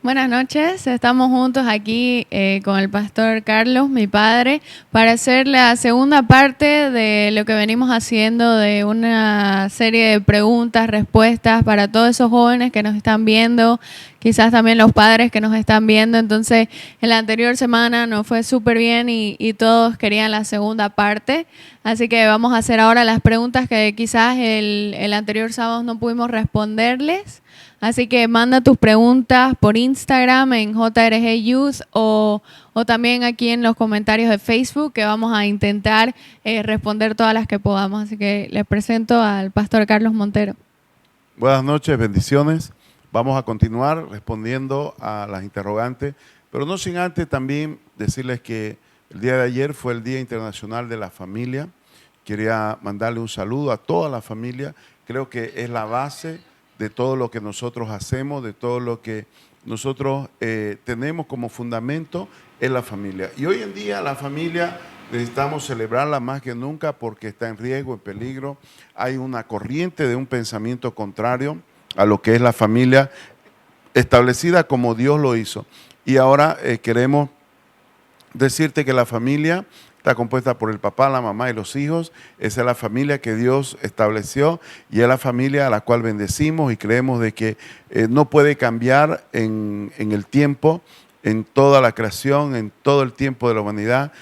Buenas noches, estamos juntos aquí con el pastor Carlos, mi padre, para hacer la segunda parte de lo que venimos haciendo de una serie de preguntas, respuestas para todos esos jóvenes que nos están viendo, quizás también los padres que nos están viendo. Entonces, en la anterior semana nos fue súper bien y todos querían la segunda parte, así que vamos a hacer ahora las preguntas que quizás el anterior sábado no pudimos responderles. Así que manda tus preguntas por Instagram en JRG Youth o también aquí en los comentarios de Facebook, que vamos a intentar responder todas las que podamos. Así que les presento al pastor Carlos Montero. Buenas noches, bendiciones. Vamos a continuar respondiendo a las interrogantes, pero no sin antes también decirles que el día de ayer fue el Día Internacional de la Familia. Quería mandarle un saludo a toda la familia. Creo que es la base de todo lo que nosotros hacemos, de todo lo que nosotros tenemos como fundamento en la familia. Y hoy en día la familia necesitamos celebrarla más que nunca porque está en riesgo, en peligro. Hay una corriente de un pensamiento contrario a lo que es la familia establecida como Dios lo hizo. Y ahora queremos decirte que la familia está compuesta por el papá, la mamá y los hijos. Esa es la familia que Dios estableció y es la familia a la cual bendecimos y creemos de que no puede cambiar en el tiempo, en toda la creación, en todo el tiempo de la humanidad.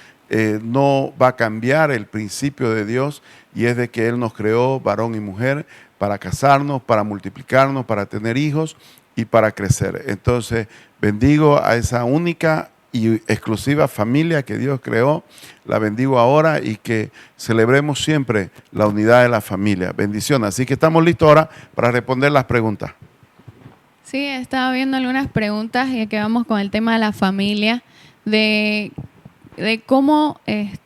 No va a cambiar el principio de Dios y es de que Él nos creó varón y mujer para casarnos, para multiplicarnos, para tener hijos y para crecer. Entonces bendigo a esa única y exclusiva familia que Dios creó, la bendigo ahora y que celebremos siempre la unidad de la familia. Bendiciones. Así que estamos listos ahora para responder las preguntas. Sí, estaba viendo algunas preguntas y que vamos con el tema de la familia, de cómo, o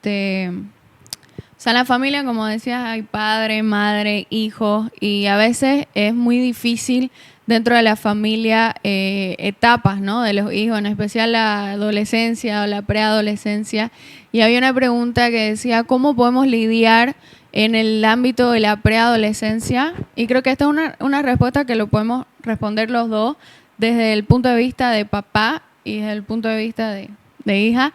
sea, en la familia, como decías, hay padre, madre, hijos, y a veces es muy difícil dentro de la familia etapas, ¿no? De los hijos, en especial la adolescencia o la preadolescencia. Y había una pregunta que decía, ¿cómo podemos lidiar en el ámbito de la preadolescencia? Y creo que esta es una respuesta que lo podemos responder los dos desde el punto de vista de papá y desde el punto de vista de hija.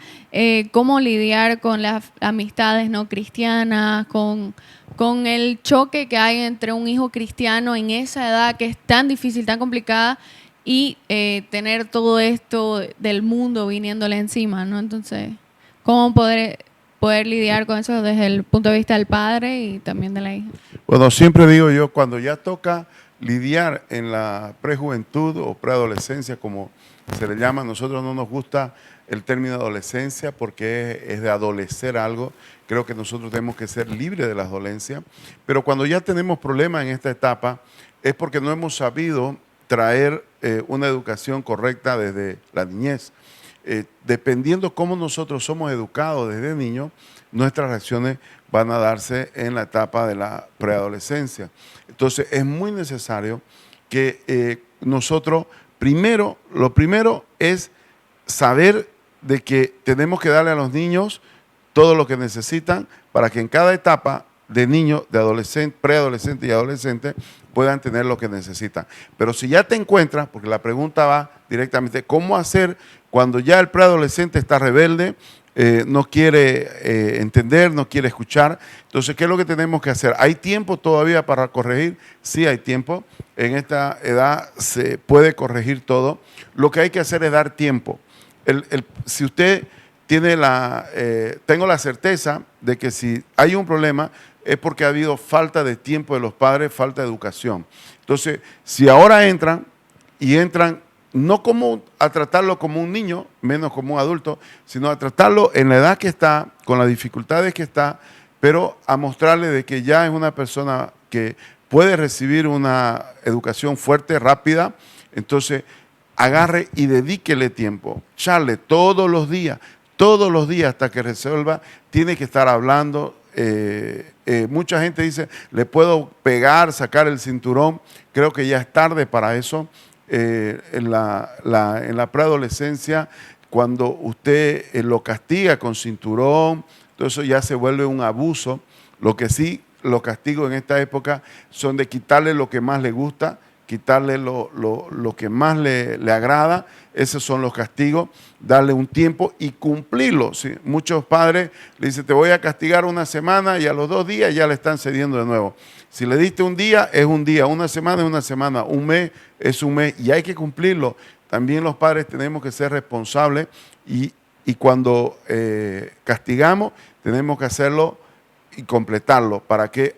Cómo lidiar con las amistades no cristianas, con el choque que hay entre un hijo cristiano en esa edad que es tan difícil, tan complicada, y tener todo esto del mundo viniéndole encima, ¿no? Entonces, ¿cómo poder lidiar con eso desde el punto de vista del padre y también de la hija? Bueno, siempre digo yo, cuando ya toca lidiar en la prejuventud o preadolescencia, como se le llama, a nosotros no nos gusta el término adolescencia porque es de adolecer algo. Creo que nosotros tenemos que ser libres de la dolencia, pero cuando ya tenemos problemas en esta etapa es porque no hemos sabido traer una educación correcta desde la niñez. Dependiendo cómo nosotros somos educados desde niños, nuestras reacciones van a darse en la etapa de la preadolescencia. Entonces es muy necesario que nosotros lo primero es saber de que tenemos que darle a los niños todo lo que necesitan para que en cada etapa de niño, de adolescente, preadolescente y adolescente puedan tener lo que necesitan. Pero si ya te encuentras, porque la pregunta va directamente, ¿cómo hacer cuando ya el preadolescente está rebelde, no quiere entender, no quiere escuchar? Entonces, ¿qué es lo que tenemos que hacer? ¿Hay tiempo todavía para corregir? Sí hay tiempo. En esta edad se puede corregir todo. Lo que hay que hacer es dar tiempo. Si usted tiene tengo la certeza de que si hay un problema es porque ha habido falta de tiempo de los padres, falta de educación. Entonces, si ahora entran no como a tratarlo como un niño, menos como un adulto, sino a tratarlo en la edad que está, con las dificultades que está, pero a mostrarle de que ya es una persona que puede recibir una educación fuerte, rápida. Entonces, agarre y dedíquele tiempo. Charle todos los días hasta que resuelva. Tiene que estar hablando. Mucha gente dice, le puedo pegar, sacar el cinturón. Creo que ya es tarde para eso. En la preadolescencia, cuando usted lo castiga con cinturón, todo eso ya se vuelve un abuso. Lo que sí, los castigos en esta época son de quitarle lo que más le gusta, quitarle lo que más le agrada. Esos son los castigos, darle un tiempo y cumplirlo. ¿Sí? Muchos padres le dicen, te voy a castigar una semana y a los 2 días ya le están cediendo de nuevo. Si le diste un día, es un día, una semana es una semana, un mes es un mes y hay que cumplirlo. También los padres tenemos que ser responsables y cuando castigamos tenemos que hacerlo y completarlo para que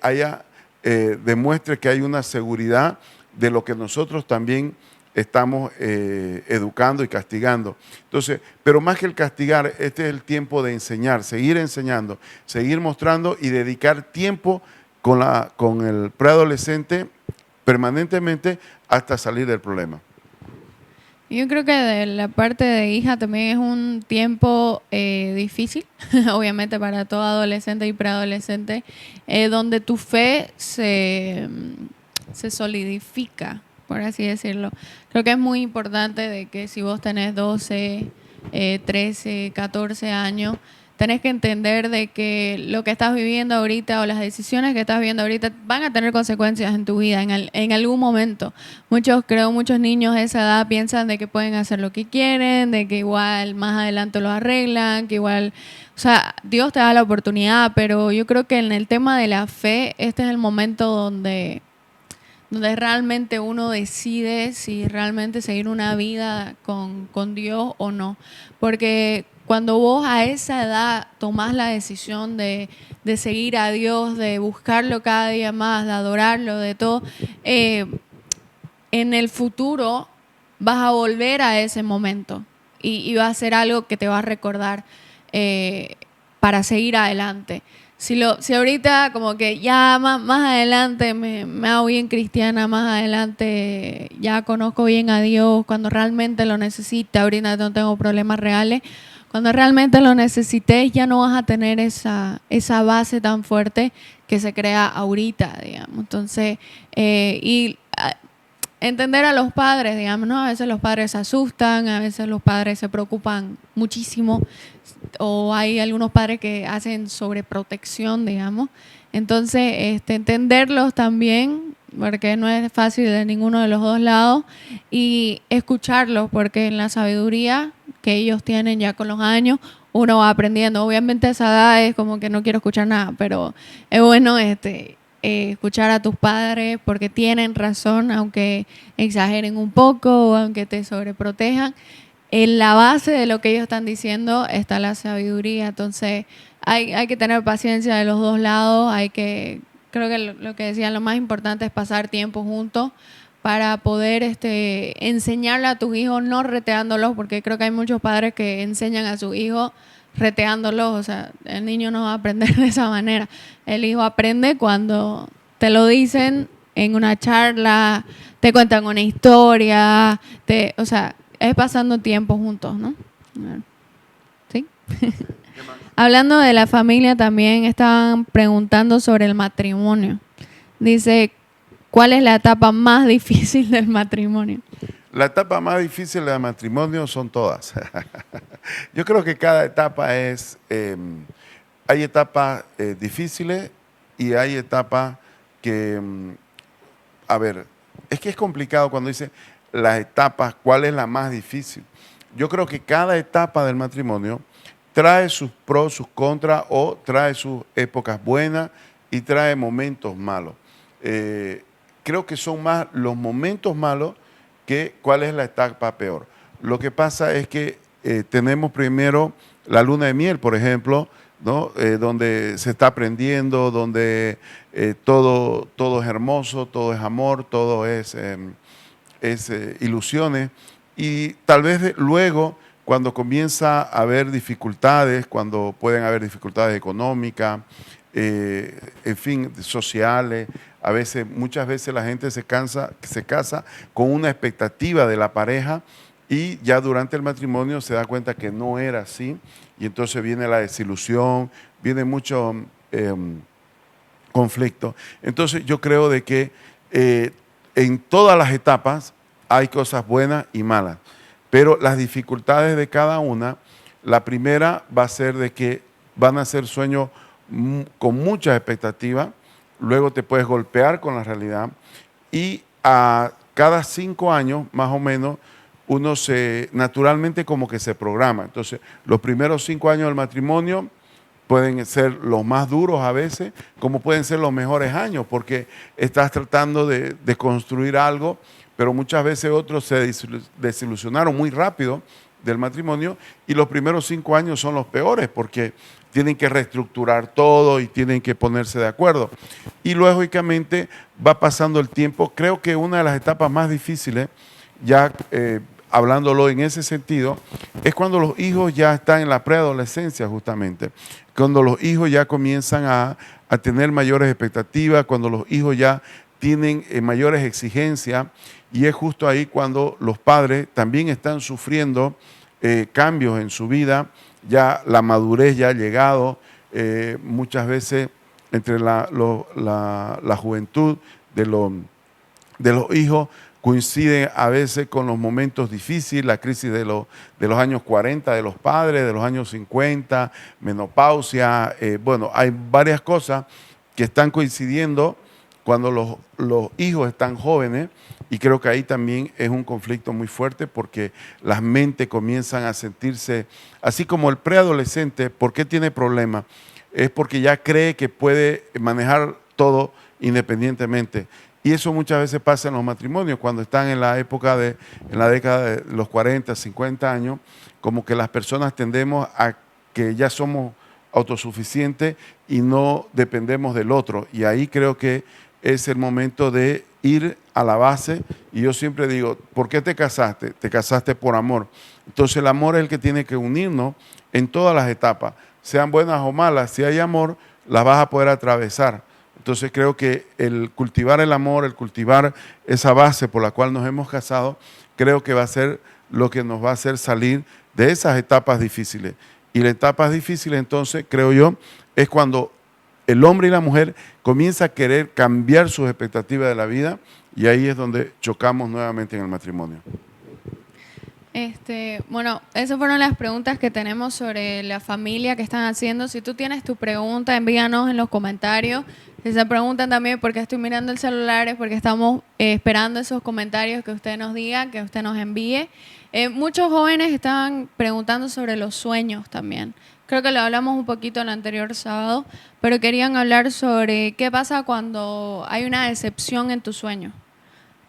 demuestre que hay una seguridad de lo que nosotros también estamos educando y castigando. Entonces, pero más que el castigar, este es el tiempo de enseñar, seguir enseñando, seguir mostrando y dedicar tiempo con el preadolescente permanentemente hasta salir del problema. Yo creo que de la parte de hija también es un tiempo difícil, obviamente para todo adolescente y preadolescente, donde tu fe se solidifica, por así decirlo. Creo que es muy importante de que si vos tenés 12, 13, 14 años, tenés que entender de que lo que estás viviendo ahorita o las decisiones que estás viviendo ahorita van a tener consecuencias en tu vida en algún momento. Muchos niños de esa edad piensan de que pueden hacer lo que quieren, de que igual más adelante lo arreglan, que igual, o sea, Dios te da la oportunidad, pero yo creo que en el tema de la fe, este es el momento donde realmente uno decide si realmente seguir una vida con Dios o no. Porque cuando vos a esa edad tomás la decisión de seguir a Dios, de buscarlo cada día más, de adorarlo, de todo, en el futuro vas a volver a ese momento y va a ser algo que te va a recordar para seguir adelante. Si ahorita como que ya más adelante me hago bien cristiana, más adelante ya conozco bien a Dios, cuando realmente lo necesite, ahorita no tengo problemas reales, cuando realmente lo necesites ya no vas a tener esa base tan fuerte que se crea ahorita, digamos. Entonces, entender a los padres, digamos, ¿no? A veces los padres se asustan, a veces los padres se preocupan muchísimo, o hay algunos padres que hacen sobreprotección, digamos. Entonces, entenderlos también, porque no es fácil de ninguno de los dos lados, y escucharlos, porque en la sabiduría que ellos tienen ya con los años, uno va aprendiendo. Obviamente a esa edad es como que no quiero escuchar nada, pero es bueno escuchar a tus padres porque tienen razón, aunque exageren un poco o aunque te sobreprotejan. En la base de lo que ellos están diciendo está la sabiduría. Entonces hay que tener paciencia de los dos lados. Creo que lo que decían, lo más importante es pasar tiempo juntos para poder enseñarle a tus hijos, no reteándolos, porque creo que hay muchos padres que enseñan a sus hijos reteándolos. O sea, el niño no va a aprender de esa manera. El hijo aprende cuando te lo dicen en una charla, te cuentan una historia, o sea, es pasando tiempo juntos, ¿no? ¿Sí? Hablando de la familia, también estaban preguntando sobre el matrimonio. Dice, ¿cuál es la etapa más difícil del matrimonio? La etapa más difícil del matrimonio son todas. Yo creo que cada etapa hay etapas difíciles y hay etapas que, a ver, es que es complicado cuando dice las etapas, ¿cuál es la más difícil? Yo creo que cada etapa del matrimonio trae sus pros, sus contras, o trae sus épocas buenas y trae momentos malos. Creo que son más los momentos malos que cuál es la etapa peor. Lo que pasa es que tenemos primero la luna de miel, por ejemplo, ¿no? Donde se está aprendiendo, donde todo es hermoso, todo es amor, todo es ilusiones, y tal vez luego, cuando comienza a haber dificultades, cuando pueden haber dificultades económicas, en fin, sociales, muchas veces la gente se casa con una expectativa de la pareja y ya durante el matrimonio se da cuenta que no era así, y entonces viene la desilusión, viene mucho conflicto. Entonces yo creo de que en todas las etapas hay cosas buenas y malas, pero las dificultades de cada una, la primera va a ser de que van a ser sueños con muchas expectativas, luego te puedes golpear con la realidad y cada 5 años, más o menos, uno naturalmente como que se programa. Entonces, los primeros 5 años del matrimonio pueden ser los más duros a veces, como pueden ser los mejores años, porque estás tratando de construir algo, pero muchas veces otros se desilusionaron muy rápido del matrimonio y los primeros 5 años son los peores porque tienen que reestructurar todo y tienen que ponerse de acuerdo. Y lógicamente va pasando el tiempo. Creo que una de las etapas más difíciles, ya hablándolo en ese sentido, es cuando los hijos ya están en la preadolescencia justamente, cuando los hijos ya comienzan a tener mayores expectativas, cuando los hijos ya tienen mayores exigencias, y es justo ahí cuando los padres también están sufriendo cambios en su vida, ya la madurez ya ha llegado, muchas veces entre la juventud de los hijos coinciden a veces con los momentos difíciles, la crisis de los años 40 de los padres, de los años 50, menopausia, bueno, hay varias cosas que están coincidiendo cuando los hijos están jóvenes, y creo que ahí también es un conflicto muy fuerte porque las mentes comienzan a sentirse, así como el preadolescente, ¿por qué tiene problemas? Es porque ya cree que puede manejar todo independientemente. Y eso muchas veces pasa en los matrimonios, cuando están en la época en la década de los 40, 50 años, como que las personas tendemos a que ya somos autosuficientes y no dependemos del otro. Y ahí creo que es el momento de ir a la base. Y yo siempre digo, ¿por qué te casaste? Te casaste por amor. Entonces el amor es el que tiene que unirnos en todas las etapas, sean buenas o malas. Si hay amor, las vas a poder atravesar. Entonces creo que el cultivar el amor, el cultivar esa base por la cual nos hemos casado, creo que va a ser lo que nos va a hacer salir de esas etapas difíciles. Y las etapas difíciles, entonces, creo yo, es cuando el hombre y la mujer comienzan a querer cambiar sus expectativas de la vida, y ahí es donde chocamos nuevamente en el matrimonio. Bueno, esas fueron las preguntas que tenemos sobre la familia que están haciendo. Si tú tienes tu pregunta, envíanos en los comentarios. Si se preguntan también por qué estoy mirando el celular, es porque estamos esperando esos comentarios que usted nos diga, que usted nos envíe. Muchos jóvenes estaban preguntando sobre los sueños también. Creo que lo hablamos un poquito el anterior sábado, pero querían hablar sobre qué pasa cuando hay una decepción en tu sueño.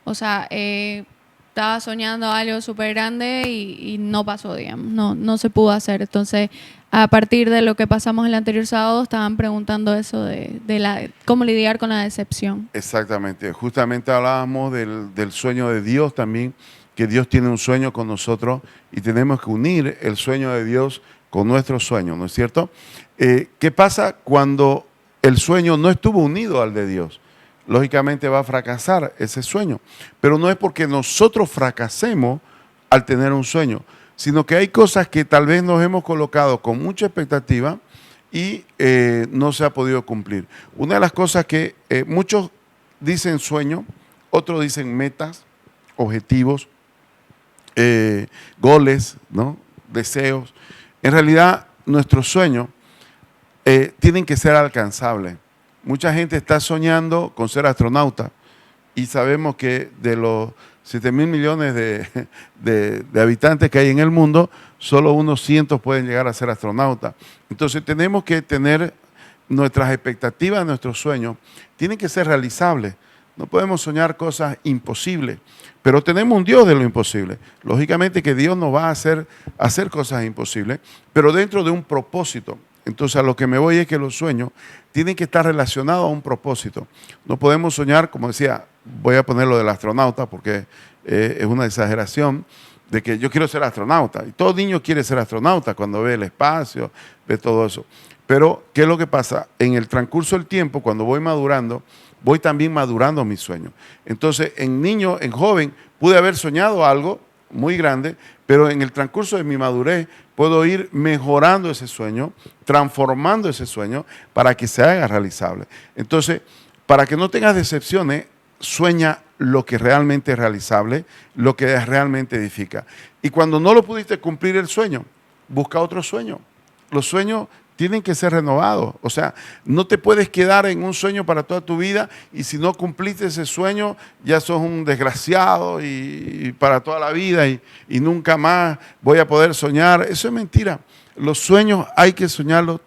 O sea, estaba soñando algo súper grande y no pasó, digamos, no se pudo hacer. Entonces, a partir de lo que pasamos el anterior sábado, estaban preguntando eso de cómo lidiar con la decepción. Exactamente, justamente hablábamos del sueño de Dios también, que Dios tiene un sueño con nosotros y tenemos que unir el sueño de Dios con nuestro sueño, ¿no es cierto? ¿Qué pasa cuando el sueño no estuvo unido al de Dios? Lógicamente va a fracasar ese sueño, pero no es porque nosotros fracasemos al tener un sueño, sino que hay cosas que tal vez nos hemos colocado con mucha expectativa y no se ha podido cumplir. Una de las cosas que muchos dicen sueño, otros dicen metas, objetivos, goles, ¿no? Deseos. En realidad, nuestros sueños tienen que ser alcanzables. Mucha gente está soñando con ser astronauta y sabemos que de los 7.000 millones de habitantes que hay en el mundo, solo unos cientos pueden llegar a ser astronautas. Entonces tenemos que tener nuestras expectativas, nuestros sueños, tienen que ser realizables. No podemos soñar cosas imposibles, pero tenemos un Dios de lo imposible. Lógicamente que Dios nos va a hacer cosas imposibles, pero dentro de un propósito. Entonces a lo que me voy es que los sueños tienen que estar relacionados a un propósito. No podemos soñar, como decía, voy a poner lo del astronauta porque es una exageración, de que yo quiero ser astronauta. Y todo niño quiere ser astronauta cuando ve el espacio, ve todo eso. Pero, ¿qué es lo que pasa? En el transcurso del tiempo, cuando voy madurando, voy también madurando mis sueños. Entonces, en niño, en joven, pude haber soñado algo muy grande, pero en el transcurso de mi madurez puedo ir mejorando ese sueño, transformando ese sueño para que se haga realizable. Entonces, para que no tengas decepciones, sueña lo que realmente es realizable, lo que realmente edifica. Y cuando no lo pudiste cumplir el sueño, busca otro sueño. Los sueños tienen que ser renovados. O sea, no te puedes quedar en un sueño para toda tu vida y si no cumpliste ese sueño, ya sos un desgraciado y para toda la vida y nunca más voy a poder soñar. Eso es mentira. Los sueños hay que soñarlos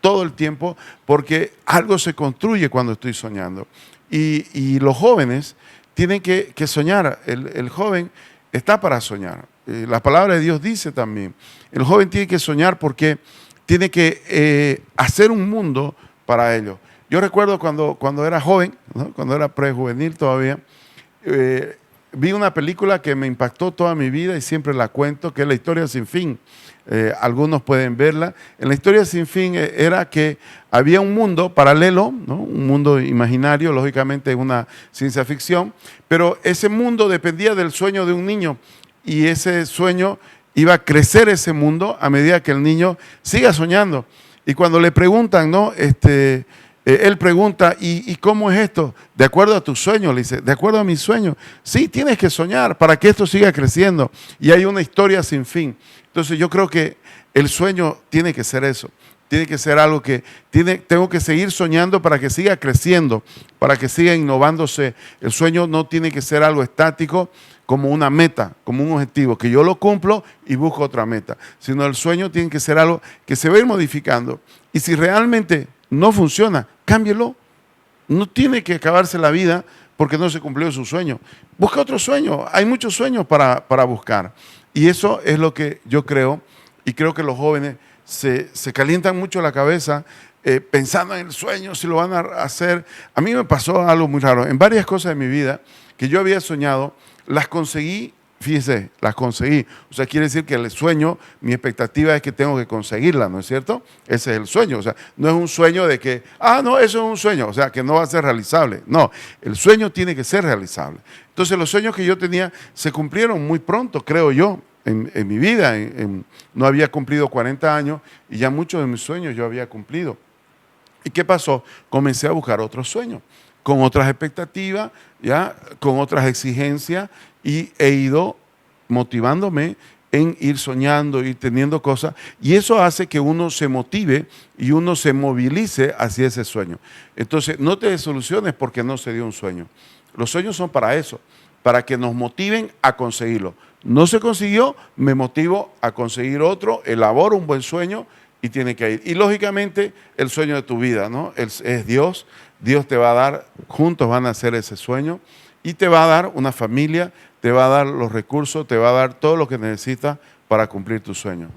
todo el tiempo porque algo se construye cuando estoy soñando. Y los jóvenes tienen que soñar. El joven está para soñar. La palabra de Dios dice también, el joven tiene que soñar porque tiene que hacer un mundo para ellos. Yo recuerdo cuando era joven, ¿no? Cuando era prejuvenil todavía, vi una película que me impactó toda mi vida y siempre la cuento, que es La historia sin fin. Algunos pueden verla. En La historia sin fin era que había un mundo paralelo, ¿no? Un mundo imaginario, lógicamente es una ciencia ficción, pero ese mundo dependía del sueño de un niño y ese sueño iba a crecer ese mundo a medida que el niño siga soñando. Y cuando le preguntan, ¿no? Él pregunta, ¿y cómo es esto? De acuerdo a tu sueño, le dice, de acuerdo a mi sueño. Sí, tienes que soñar para que esto siga creciendo. Y hay una historia sin fin. Entonces yo creo que el sueño tiene que ser eso. Tiene que ser algo que tengo que seguir soñando para que siga creciendo, para que siga innovándose. El sueño no tiene que ser algo estático como una meta, como un objetivo, que yo lo cumplo y busco otra meta. Sino el sueño tiene que ser algo que se va a ir modificando. Y si realmente no funciona, cámbielo. No tiene que acabarse la vida porque no se cumplió su sueño. Busca otro sueño. Hay muchos sueños para buscar. Y eso es lo que yo creo. Y creo que los jóvenes se calientan mucho la cabeza pensando en el sueño, si lo van a hacer. A mí me pasó algo muy raro. En varias cosas de mi vida que yo había soñado, las conseguí. Fíjese, las conseguí. O sea, quiere decir que el sueño, mi expectativa es que tengo que conseguirla, ¿no es cierto? Ese es el sueño. O sea, no es un sueño de que, no, eso es un sueño. O sea, que no va a ser realizable. No, el sueño tiene que ser realizable. Entonces, los sueños que yo tenía se cumplieron muy pronto, creo yo, en mi vida. No había cumplido 40 años y ya muchos de mis sueños yo había cumplido. ¿Y qué pasó? Comencé a buscar otros sueños, con otras expectativas, ya, con otras exigencias, y he ido motivándome en ir soñando, ir teniendo cosas, y eso hace que uno se motive y uno se movilice hacia ese sueño. Entonces, no te desilusiones porque no se dio un sueño. Los sueños son para eso, para que nos motiven a conseguirlo. No se consiguió, me motivo a conseguir otro, elaboro un buen sueño y tiene que ir. Y lógicamente, el sueño de tu vida, ¿no? Es Dios. Dios te va a dar, juntos van a hacer ese sueño y te va a dar una familia, te va a dar los recursos, te va a dar todo lo que necesitas para cumplir tu sueño.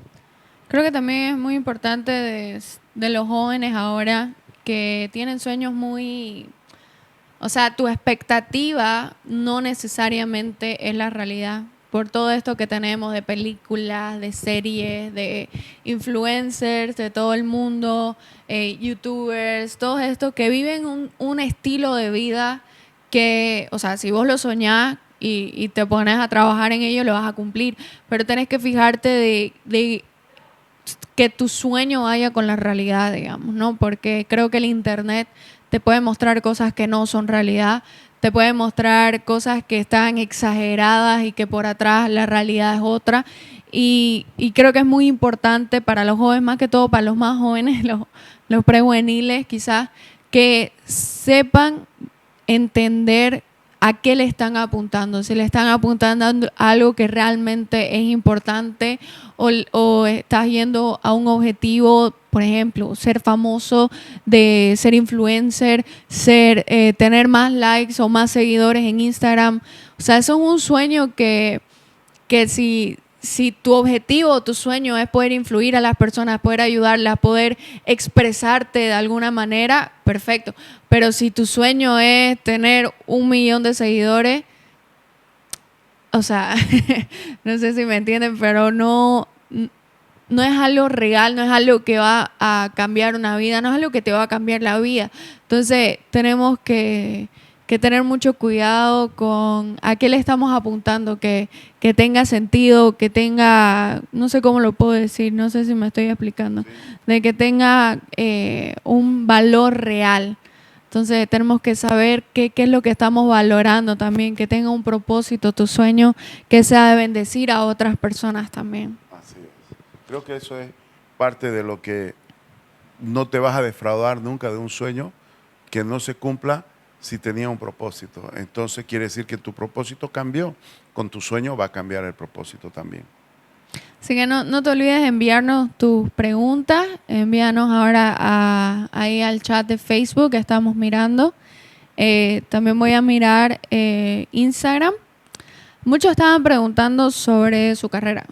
Creo que también es muy importante de los jóvenes ahora que tienen sueños muy... O sea, tu expectativa no necesariamente es la realidad. Por todo esto que tenemos de películas, de series, de influencers de todo el mundo, youtubers, todo esto que viven un estilo de vida que, o sea, si vos lo soñás y te pones a trabajar en ello, lo vas a cumplir. Pero tenés que fijarte de que tu sueño vaya con la realidad, digamos, ¿no? Porque creo que el internet te puede mostrar cosas que no son realidad, te puede mostrar cosas que están exageradas y que por atrás la realidad es otra. Y creo que es muy importante para los jóvenes, más que todo para los más jóvenes, los prejuveniles quizás, que sepan entender a qué le están apuntando, si le están apuntando a algo que realmente es importante o estás yendo a un objetivo, por ejemplo, ser famoso, de ser influencer, tener más likes o más seguidores en Instagram. O sea, eso es un sueño que si tu objetivo, tu sueño es poder influir a las personas, poder ayudarlas, poder expresarte de alguna manera, perfecto. Pero si tu sueño es tener 1 millón de seguidores, o sea, no sé si me entienden, pero no es algo real, no es algo que va a cambiar una vida, no es algo que te va a cambiar la vida. Entonces, tenemos que tener mucho cuidado con a qué le estamos apuntando, que tenga sentido, que tenga, no sé cómo lo puedo decir, no sé si me estoy explicando, de que tenga un valor real. Entonces tenemos que saber qué es lo que estamos valorando también, que tenga un propósito tu sueño, que sea de bendecir a otras personas también. Así es. Creo que eso es parte de lo que no te vas a defraudar nunca de un sueño que no se cumpla si tenía un propósito. Entonces quiere decir que tu propósito cambió, con tu sueño va a cambiar el propósito también. Así que no te olvides de enviarnos tus preguntas, envíanos ahora ahí al chat de Facebook que estamos mirando. También voy a mirar Instagram. Muchos estaban preguntando sobre su carrera.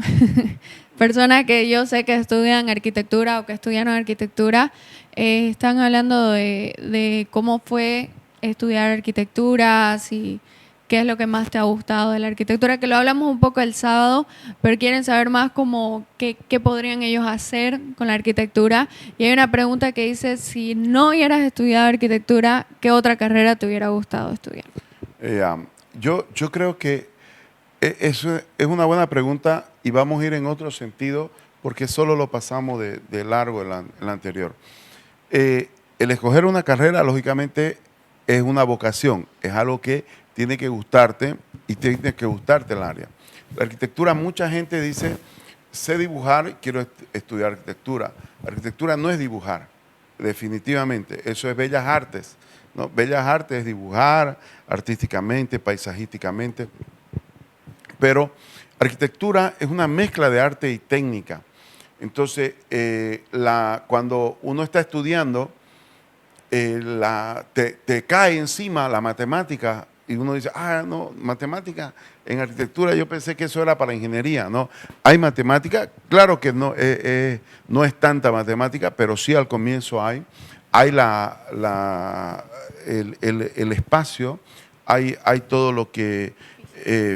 Personas que yo sé que estudian arquitectura o que estudiaron arquitectura están hablando de cómo fue estudiar arquitectura, si, qué es lo que más te ha gustado de la arquitectura, que lo hablamos un poco el sábado, pero quieren saber más como qué podrían ellos hacer con la arquitectura. Y hay una pregunta que dice, si no hubieras estudiado arquitectura, ¿qué otra carrera te hubiera gustado estudiar? Yo creo que eso es una buena pregunta y vamos a ir en otro sentido porque solo lo pasamos de largo en la anterior. El escoger una carrera, lógicamente, es una vocación, es algo que tiene que gustarte y tiene que gustarte el área. La arquitectura, mucha gente dice, sé dibujar, quiero estudiar arquitectura. Arquitectura no es dibujar, definitivamente, eso es bellas artes, ¿no? Bellas artes es dibujar artísticamente, paisajísticamente, pero arquitectura es una mezcla de arte y técnica. Entonces, cuando uno está estudiando, te cae encima la matemática y uno dice, no, matemática en arquitectura, yo pensé que eso era para ingeniería, ¿no? Hay matemática, claro que no es tanta matemática, pero sí al comienzo hay el espacio, hay todo lo que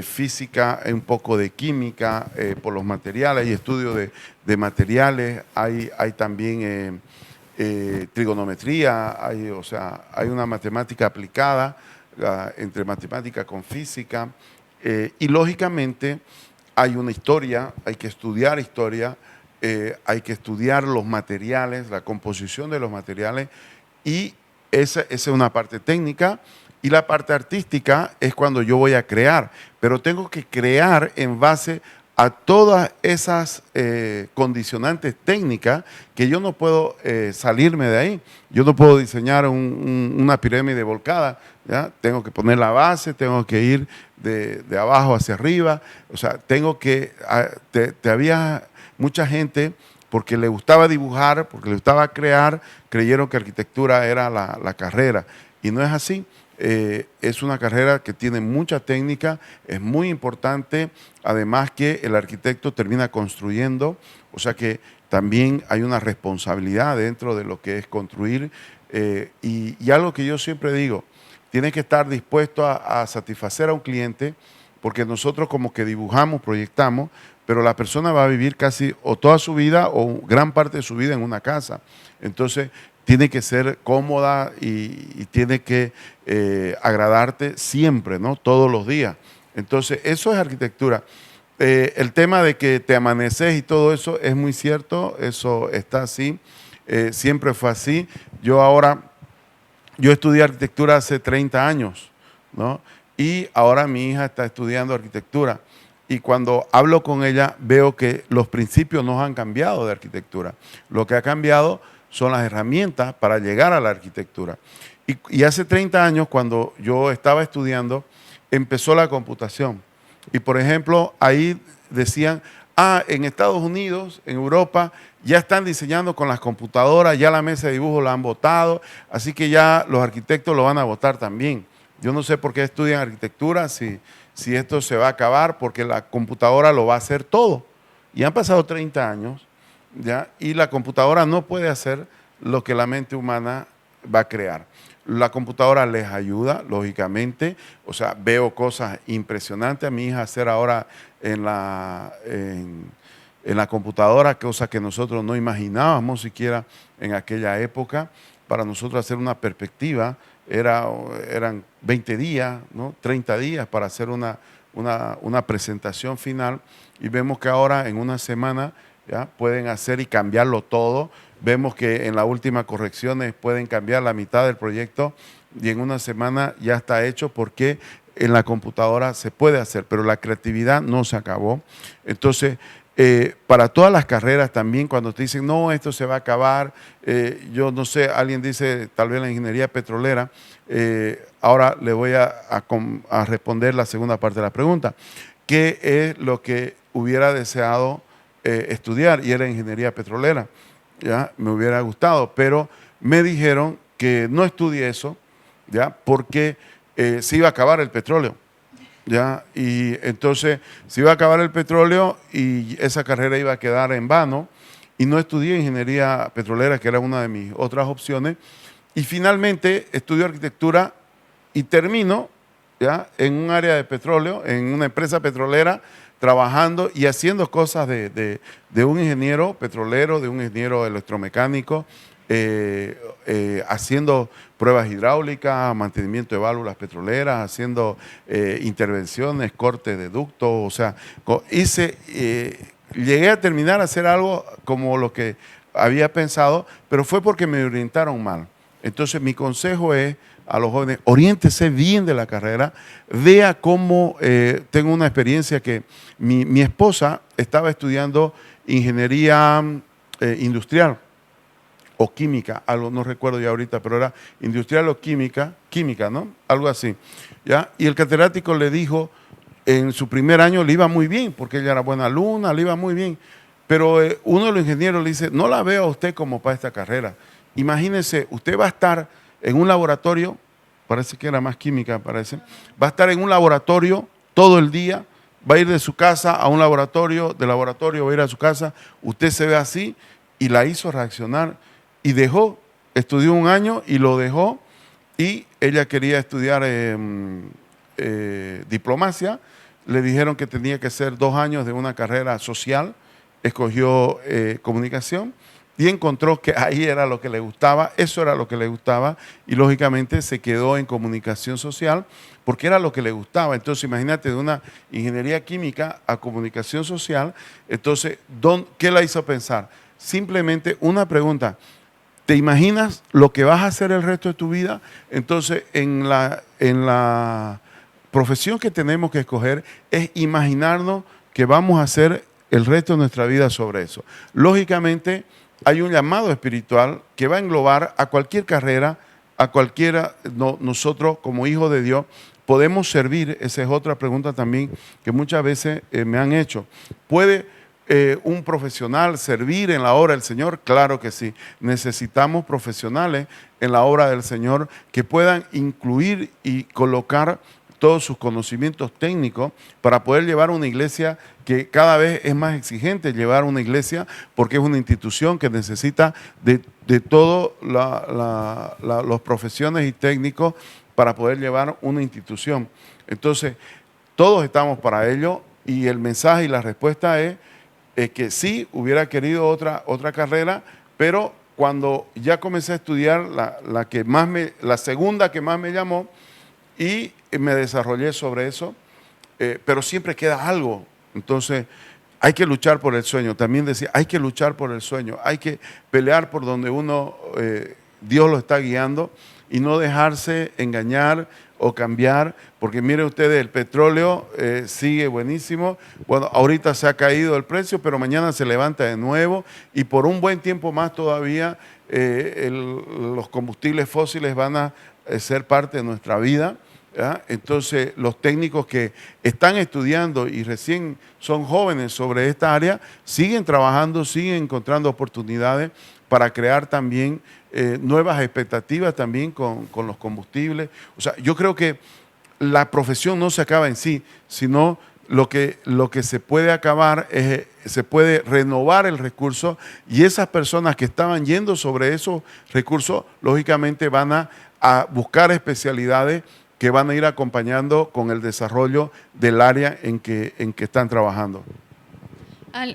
física, un poco de química por los materiales, hay estudio de materiales, hay también trigonometría, hay una matemática aplicada entre matemática con física y lógicamente hay una historia, hay que estudiar historia, hay que estudiar los materiales, la composición de los materiales y esa es una parte técnica. Y la parte artística es cuando yo voy a crear, pero tengo que crear en base a todas esas condicionantes técnicas que yo no puedo salirme de ahí. Yo no puedo diseñar una pirámide volcada, ¿ya? Tengo que poner la base, tengo que ir de abajo hacia arriba, o sea, había mucha gente porque le gustaba dibujar, porque le gustaba crear, creyeron que arquitectura era la carrera y no es así. Es una carrera que tiene mucha técnica, es muy importante, además que el arquitecto termina construyendo, o sea que también hay una responsabilidad dentro de lo que es construir y algo que yo siempre digo, tiene que estar dispuesto a satisfacer a un cliente porque nosotros como que dibujamos, proyectamos, pero la persona va a vivir casi o toda su vida o gran parte de su vida en una casa. Entonces, tiene que ser cómoda y tiene que agradarte siempre, ¿no? Todos los días. Entonces, eso es arquitectura. El tema de que te amaneces y todo eso es muy cierto, eso está así, siempre fue así. Yo estudié arquitectura hace 30 años, ¿no? Y ahora mi hija está estudiando arquitectura. Y cuando hablo con ella, veo que los principios no han cambiado de arquitectura. Lo que ha cambiado son las herramientas para llegar a la arquitectura. Y hace 30 años, cuando yo estaba estudiando, empezó la computación. Y por ejemplo, ahí decían, en Estados Unidos, en Europa, ya están diseñando con las computadoras, ya la mesa de dibujo la han botado, así que ya los arquitectos lo van a botar también. Yo no sé por qué estudian arquitectura, si esto se va a acabar, porque la computadora lo va a hacer todo. Y han pasado 30 años, ¿ya? Y la computadora no puede hacer lo que la mente humana va a crear. La computadora les ayuda, lógicamente, o sea, veo cosas impresionantes a mi hija hacer ahora en la computadora, cosas que nosotros no imaginábamos siquiera en aquella época. Para nosotros hacer una perspectiva eran 20 días, ¿no? 30 días para hacer una presentación final y vemos que ahora en una semana ¿ya? Pueden hacer y cambiarlo todo. Vemos que en las últimas correcciones pueden cambiar la mitad del proyecto y en una semana ya está hecho porque en la computadora se puede hacer, pero la creatividad no se acabó. Entonces, para todas las carreras también, cuando te dicen, no, esto se va a acabar, yo no sé, alguien dice, tal vez la ingeniería petrolera, ahora le voy a responder la segunda parte de la pregunta. ¿Qué es lo que hubiera deseado estudiar? Y era ingeniería petrolera, ¿ya? Me hubiera gustado, pero me dijeron que no estudie eso, ¿ya? Porque se iba a acabar el petróleo. ¿Ya? Y entonces se iba a acabar el petróleo y esa carrera iba a quedar en vano y no estudié ingeniería petrolera, que era una de mis otras opciones, y finalmente estudio arquitectura y termino, ¿ya?, en un área de petróleo, en una empresa petrolera, trabajando y haciendo cosas de un ingeniero petrolero, de un ingeniero electromecánico, haciendo pruebas hidráulicas, mantenimiento de válvulas petroleras, haciendo intervenciones, cortes de ductos, o sea, llegué a terminar a hacer algo como lo que había pensado, pero fue porque me orientaron mal. Entonces mi consejo es a los jóvenes, oriéntese bien de la carrera, vea cómo, tengo una experiencia que mi esposa estaba estudiando ingeniería industrial o química, algo no recuerdo ya ahorita, pero era industrial o química, ¿no? Algo así, ¿ya? Y el catedrático le dijo, en su primer año le iba muy bien, porque ella era buena alumna, le iba muy bien, pero uno de los ingenieros le dice, no la veo a usted como para esta carrera. Imagínese, usted va a estar en un laboratorio, parece que era más química, parece, va a estar en un laboratorio todo el día, va a ir de su casa a un laboratorio, de laboratorio va a ir a su casa, usted se ve así, y la hizo reaccionar, y dejó, estudió un año y lo dejó, y ella quería estudiar diplomacia, le dijeron que tenía que ser 2 años de una carrera social, escogió comunicación, y encontró que ahí era lo que le gustaba, eso era lo que le gustaba, y lógicamente se quedó en comunicación social, porque era lo que le gustaba. Entonces imagínate, de una ingeniería química a comunicación social, entonces, ¿qué la hizo pensar? Simplemente una pregunta, ¿te imaginas lo que vas a hacer el resto de tu vida? Entonces, en la profesión que tenemos que escoger es imaginarnos que vamos a hacer el resto de nuestra vida sobre eso. Lógicamente, hay un llamado espiritual que va a englobar a cualquier carrera, a cualquiera, nosotros como hijos de Dios podemos servir. Esa es otra pregunta también que muchas veces me han hecho. ¿Puede un profesional servir en la obra del Señor? Claro que sí. Necesitamos profesionales en la obra del Señor que puedan incluir y colocar todos sus conocimientos técnicos para poder llevar una iglesia que cada vez es más exigente, llevar una iglesia porque es una institución que necesita de todos los profesiones y técnicos para poder llevar una institución. Entonces, todos estamos para ello y el mensaje y la respuesta es que sí, hubiera querido otra carrera, pero cuando ya comencé a estudiar la segunda que más me llamó y me desarrollé sobre eso, pero siempre queda algo. Entonces, hay que luchar por el sueño. También decía, hay que luchar por el sueño, hay que pelear por donde Dios lo está guiando y no dejarse engañar o cambiar, porque miren ustedes, el petróleo sigue buenísimo. Bueno, ahorita se ha caído el precio, pero mañana se levanta de nuevo y por un buen tiempo más todavía los combustibles fósiles van a ser parte de nuestra vida, ¿ya? Entonces, los técnicos que están estudiando y recién son jóvenes sobre esta área, siguen trabajando, siguen encontrando oportunidades para crear también nuevas expectativas también con los combustibles. O sea, yo creo que la profesión no se acaba en sí, sino lo que se puede acabar es, se puede renovar el recurso y esas personas que estaban yendo sobre esos recursos, lógicamente van a buscar especialidades que van a ir acompañando con el desarrollo del área en que están trabajando.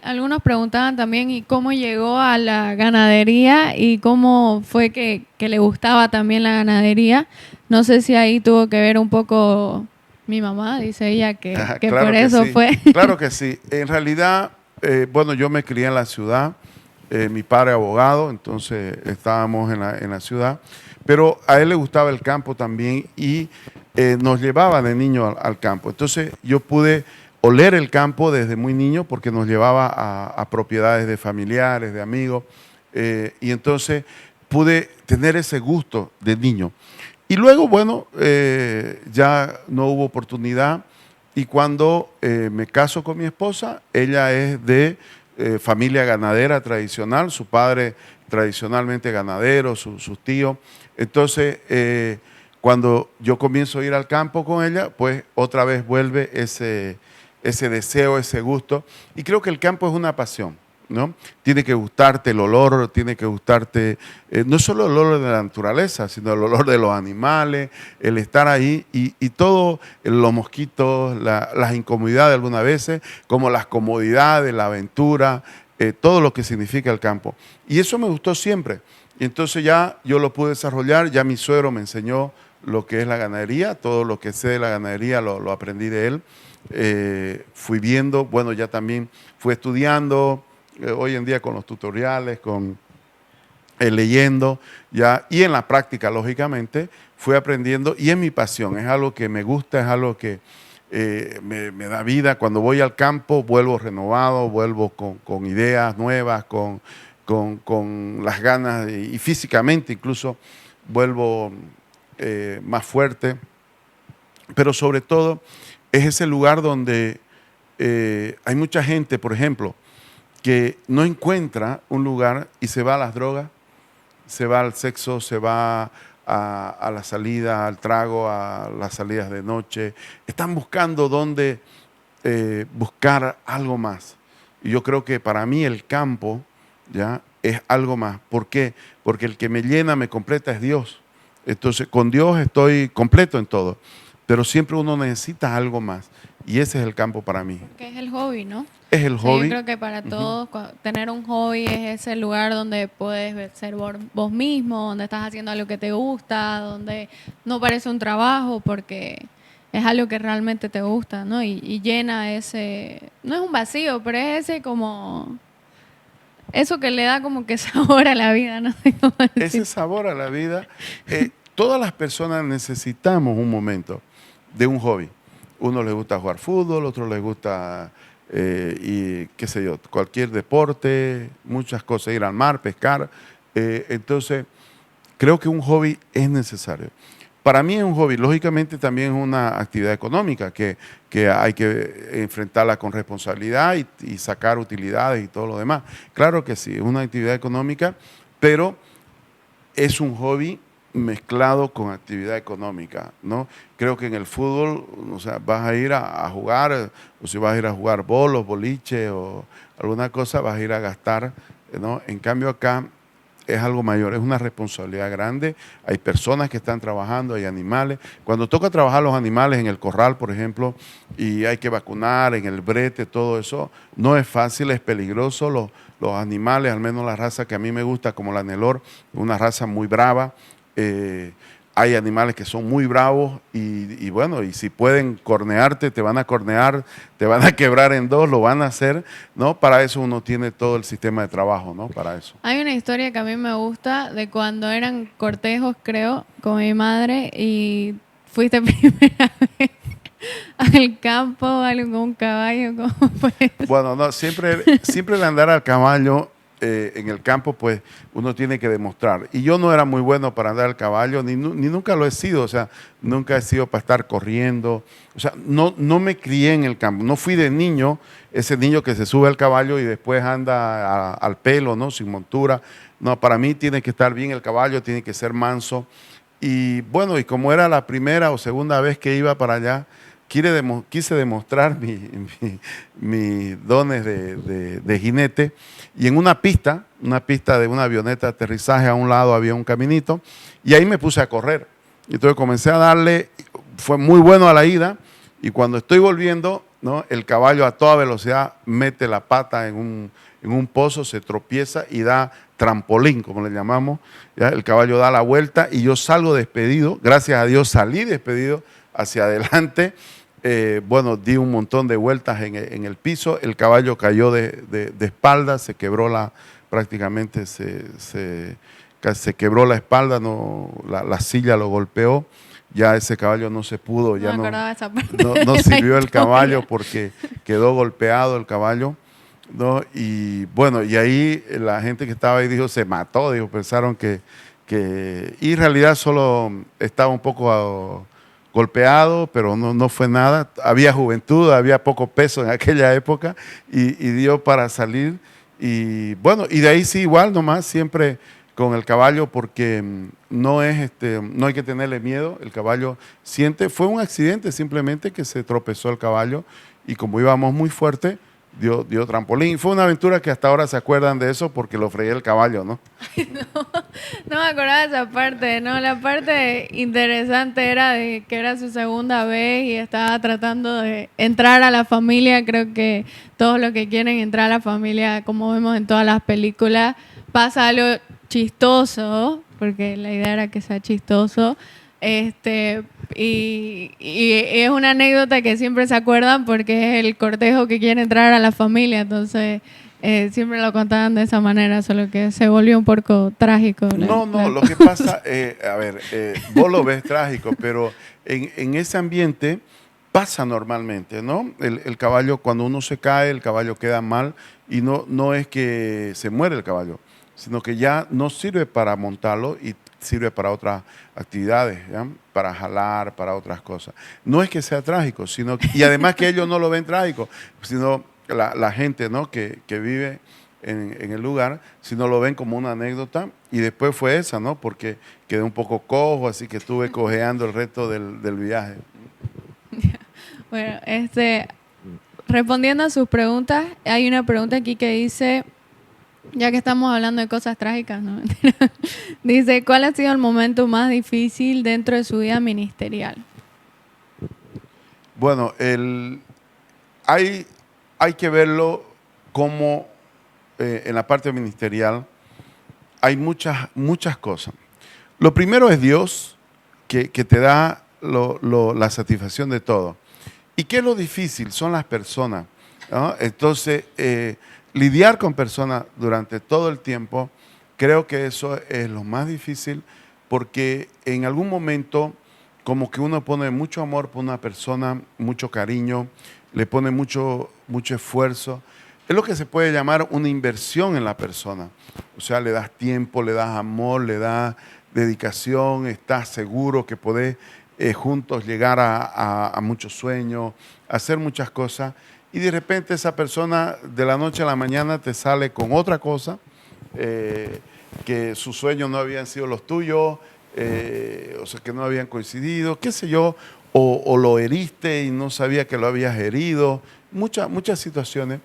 Algunos preguntaban también ¿y cómo llegó a la ganadería y cómo fue que le gustaba también la ganadería? No sé si ahí tuvo que ver un poco mi mamá, dice ella que Claro por que eso sí. fue. Claro que sí. En realidad, bueno, yo me crié en la ciudad, mi padre abogado, entonces estábamos en la ciudad, pero a él le gustaba el campo también y nos llevaba de niño al campo. Entonces yo pude oler el campo desde muy niño porque nos llevaba a propiedades de familiares, de amigos, y entonces pude tener ese gusto de niño. Y luego, bueno, ya no hubo oportunidad y cuando me caso con mi esposa, ella es de familia ganadera tradicional, su padre tradicionalmente ganadero, sus tíos. Entonces, cuando yo comienzo a ir al campo con ella, pues otra vez vuelve ese deseo, ese gusto. Y creo que el campo es una pasión, ¿no? Tiene que gustarte el olor, tiene que gustarte no solo el olor de la naturaleza, sino el olor de los animales, el estar ahí y todo, los mosquitos, las incomodidades algunas veces, como las comodidades, la aventura, todo lo que significa el campo. Y eso me gustó siempre. Y entonces ya yo lo pude desarrollar, ya mi suegro me enseñó lo que es la ganadería, todo lo que sé de la ganadería lo aprendí de él. Fui viendo, bueno, ya también fui estudiando, hoy en día con los tutoriales, leyendo, ya, y en la práctica, lógicamente, fui aprendiendo, y es mi pasión, es algo que me gusta, es algo que me da vida. Cuando voy al campo, vuelvo renovado, vuelvo con ideas nuevas, con las ganas, y físicamente incluso vuelvo más fuerte, pero sobre todo es ese lugar donde hay mucha gente, por ejemplo, que no encuentra un lugar y se va a las drogas, se va al sexo, se va a la salida, al trago, a las salidas de noche. Están buscando dónde buscar algo más. Y yo creo que para mí el campo ya es algo más. ¿Por qué? Porque el que me llena, me completa es Dios. Entonces, con Dios estoy completo en todo. Pero siempre uno necesita algo más. Y ese es el campo para mí. Que es el hobby, ¿no? Es el hobby. Yo creo que para todos tener un hobby es ese lugar donde puedes ser vos mismo, donde estás haciendo algo que te gusta, donde no parece un trabajo porque es algo que realmente te gusta, ¿no? Y llena ese, no es un vacío, pero es ese como, eso que le da como que sabor a la vida, ¿no? Ese sabor a la vida. Todas las personas necesitamos un momento de un hobby. Uno le gusta jugar fútbol, otro le gusta, y qué sé yo, cualquier deporte, muchas cosas, ir al mar, pescar. Entonces, creo que un hobby es necesario. Para mí es un hobby, lógicamente también es una actividad económica que hay que enfrentarla con responsabilidad y sacar utilidades y todo lo demás. Claro que sí, es una actividad económica, pero es un hobby mezclado con actividad económica, ¿no? Creo que en el fútbol, o sea, vas a ir a jugar, o si vas a ir a jugar bolos, boliche o alguna cosa, vas a ir a gastar, ¿no? En cambio acá es algo mayor, es una responsabilidad grande. Hay personas que están trabajando, hay animales. Cuando toca trabajar los animales en el corral, por ejemplo, y hay que vacunar en el brete, todo eso, no es fácil, es peligroso. Los animales, al menos la raza que a mí me gusta, como la Nelore, una raza muy brava. Hay animales que son muy bravos y bueno, y si pueden cornearte, te van a cornear, te van a quebrar en dos, lo van a hacer, ¿no? Para eso uno tiene todo el sistema de trabajo, ¿no? Para eso. Hay una historia que a mí me gusta de cuando eran cortejos, creo, con mi madre y fuiste primera vez al campo, algo con un caballo, ¿cómo fue eso? Bueno, no, siempre el andar al caballo en el campo, pues uno tiene que demostrar. Y yo no era muy bueno para andar al caballo, ni nunca lo he sido, o sea, nunca he sido para estar corriendo. O sea, no me crié en el campo, no fui de niño, ese niño que se sube al caballo y después anda al pelo, ¿no? Sin montura. No, para mí tiene que estar bien el caballo, tiene que ser manso. Y bueno, y como era la primera o segunda vez que iba para allá, quise demostrar mis dones de jinete, y en una pista de una avioneta de aterrizaje, a un lado había un caminito y ahí me puse a correr. Y entonces comencé a darle, fue muy bueno a la ida, y cuando estoy volviendo, ¿no? El caballo a toda velocidad mete la pata en un pozo, se tropieza y da trampolín, como le llamamos. ¿Ya? El caballo da la vuelta y yo salgo despedido, gracias a Dios salí despedido hacia adelante. Bueno, di un montón de vueltas en el piso, el caballo cayó de espalda, se quebró prácticamente se quebró la espalda, no, la silla lo golpeó. ya ese caballo no se pudo, No ya me no, acordaba esa parte no, de no la sirvió el caballo historia. porque quedó golpeado el caballo, ¿no? Y bueno, y ahí la gente que estaba ahí dijo, se mató, dijo, pensaron y en realidad solo estaba un poco golpeado, pero no fue nada. Había juventud, había poco peso en aquella época y dio para salir. Y bueno, y de ahí sí, igual nomás, siempre con el caballo, porque no hay que tenerle miedo, el caballo fue un accidente simplemente que se tropezó el caballo y como íbamos muy fuerte, dio trampolín. Fue una aventura que hasta ahora se acuerdan de eso porque lo fregué el caballo, ¿no? No me acordaba de esa parte, ¿no? La parte interesante era de que era su segunda vez y estaba tratando de entrar a la familia. Creo que todos los que quieren entrar a la familia, como vemos en todas las películas, pasa algo chistoso, porque la idea era que sea chistoso. Y es una anécdota que siempre se acuerdan porque es el cortejo que quiere entrar a la familia. Entonces, siempre lo contaban de esa manera, solo que se volvió un poco trágico. No, lo que pasa, a ver, vos lo ves trágico, pero en ese ambiente pasa normalmente, ¿no? El caballo, cuando uno se cae, el caballo queda mal y no es que se muere el caballo, sino que ya no sirve para montarlo y sirve para otras actividades, ¿ya? Para jalar, para otras cosas. No es que sea trágico, y además que ellos no lo ven trágico, sino la gente, ¿no? que vive en el lugar, sino lo ven como una anécdota. Y después fue esa, ¿no? Porque quedé un poco cojo, así que estuve cojeando el resto del viaje. Bueno, respondiendo a sus preguntas, hay una pregunta aquí que dice, ya que estamos hablando de cosas trágicas, ¿no? Dice, ¿cuál ha sido el momento más difícil dentro de su vida ministerial? Bueno, hay que verlo como en la parte ministerial hay muchas cosas. Lo primero es Dios, que te da la satisfacción de todo. ¿Y qué es lo difícil? Son las personas, ¿no? Entonces, lidiar con personas durante todo el tiempo, creo que eso es lo más difícil porque en algún momento como que uno pone mucho amor por una persona, mucho cariño, le pone mucho esfuerzo. Es lo que se puede llamar una inversión en la persona. O sea, le das tiempo, le das amor, le das dedicación, estás seguro que podés juntos llegar a muchos sueños, hacer muchas cosas. Y de repente esa persona de la noche a la mañana te sale con otra cosa, que sus sueños no habían sido los tuyos, o sea, que no habían coincidido, qué sé yo, o lo heriste y no sabía que lo habías herido, muchas situaciones.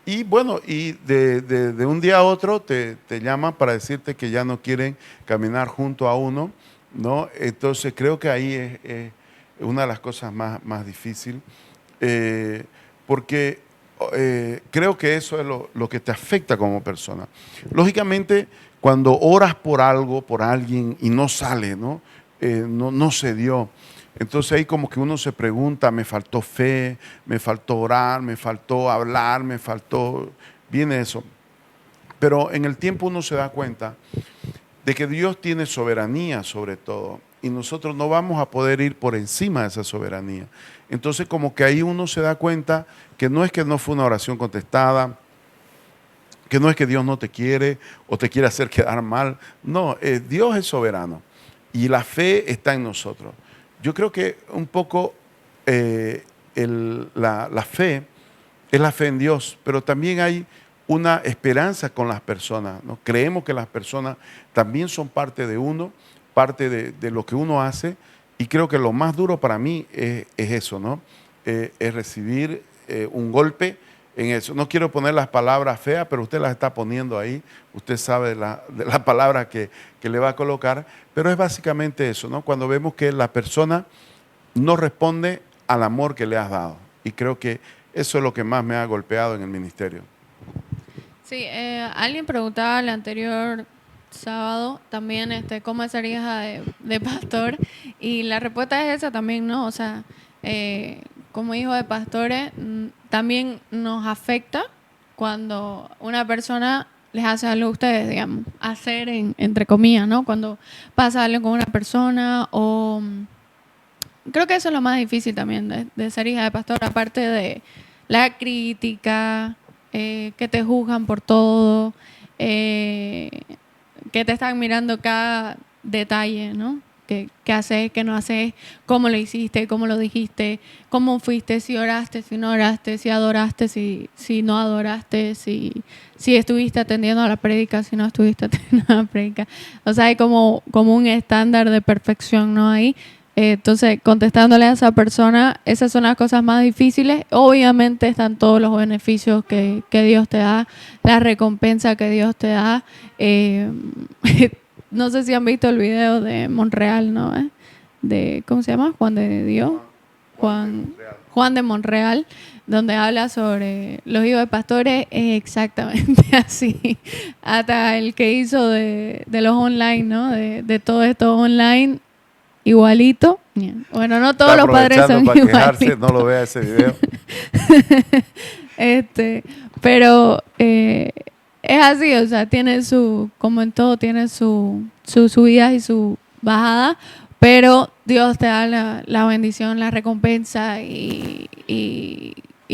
Y bueno, y de un día a otro te llaman para decirte que ya no quieren caminar junto a uno, ¿no? Entonces creo que ahí es una de las cosas más difíciles, porque creo que eso es lo que te afecta como persona. Lógicamente, cuando oras por algo, por alguien y no sale, ¿no? No se dio. Entonces ahí como que uno se pregunta, me faltó fe, me faltó orar, me faltó hablar, viene eso. Pero en el tiempo uno se da cuenta de que Dios tiene soberanía sobre todo y nosotros no vamos a poder ir por encima de esa soberanía. Entonces como que ahí uno se da cuenta que no fue una oración contestada, que no es que Dios no te quiere o te quiere hacer quedar mal. No, Dios es soberano y la fe está en nosotros. Yo creo que un poco la fe es la fe en Dios, pero también hay una esperanza con las personas, ¿no? Creemos que las personas también son parte de uno, parte de lo que uno hace, y creo que lo más duro para mí es eso, ¿no? Es recibir un golpe en eso. No quiero poner las palabras feas, pero usted las está poniendo ahí, usted sabe de la palabra que le va a colocar, pero es básicamente eso, ¿no? Cuando vemos que la persona no responde al amor que le has dado, y creo que eso es lo que más me ha golpeado en el ministerio. Sí, alguien preguntaba el anterior sábado también cómo es ser hija de pastor y la respuesta es esa también, ¿no? O sea, como hijo de pastores también nos afecta cuando una persona les hace algo a ustedes, digamos, hacer entre comillas, ¿no? Cuando pasa algo con una persona creo que eso es lo más difícil también de ser hija de pastor, aparte de la crítica, que te juzgan por todo, que te están mirando cada detalle, ¿no? ¿Qué haces, qué no haces, cómo lo hiciste, cómo lo dijiste, cómo fuiste, si oraste, si no oraste, si adoraste, si no adoraste, si estuviste atendiendo a la prédica, si no estuviste atendiendo a la prédica. O sea, hay como un estándar de perfección, ¿no? Ahí. Entonces, contestándole a esa persona, esas son las cosas más difíciles. Obviamente están todos los beneficios que Dios te da, la recompensa que Dios te da. No sé si han visto el video de Monreal, ¿no? De, ¿cómo se llama? Juan de Dios. Juan de Monreal, donde habla sobre los hijos de pastores, es exactamente así. Hasta el que hizo de los online, ¿no? De todo esto online, igualito. Bueno, no todos los padres son para igualitos. quejarse, no lo vea ese video. Pero es así, o sea, tiene como en todo, tiene sus subidas y su bajada, pero Dios te da la bendición, la recompensa y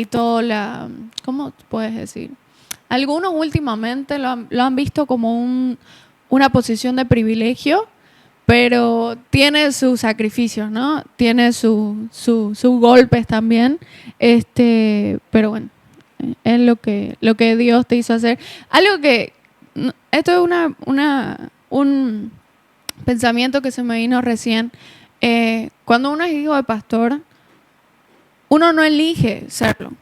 todo ¿cómo puedes decir? Algunos últimamente lo han visto como una posición de privilegio, pero tiene sus sacrificios, ¿no? Tiene sus golpes también, pero bueno, es lo que Dios te hizo hacer. Algo que, esto es un pensamiento que se me vino recién. Cuando uno es hijo de pastor, uno no elige serlo,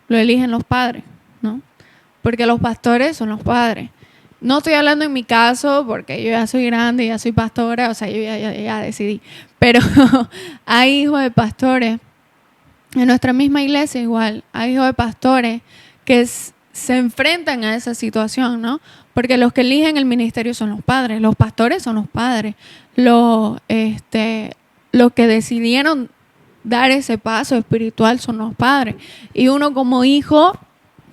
lo eligen los padres, ¿no? Porque los pastores son los padres. No estoy hablando en mi caso, porque yo ya soy grande, ya soy pastora, o sea, yo ya decidí. Pero hay hijos de pastores, en nuestra misma iglesia igual, hay hijos de pastores que se enfrentan a esa situación, ¿no? Porque los que eligen el ministerio son los padres, los pastores son los padres, los que decidieron dar ese paso espiritual son los padres. Y uno como hijo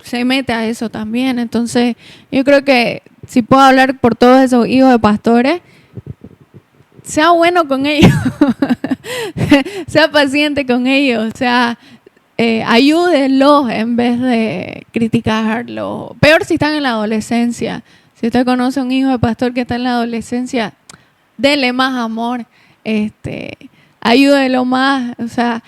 se mete a eso también. Entonces, yo creo que si puedo hablar por todos esos hijos de pastores, sea bueno con ellos, sea paciente con ellos, ayúdenlos en vez de criticarlos. Peor si están en la adolescencia. Si usted conoce a un hijo de pastor que está en la adolescencia, dele más amor, ayúdelo más, o sea,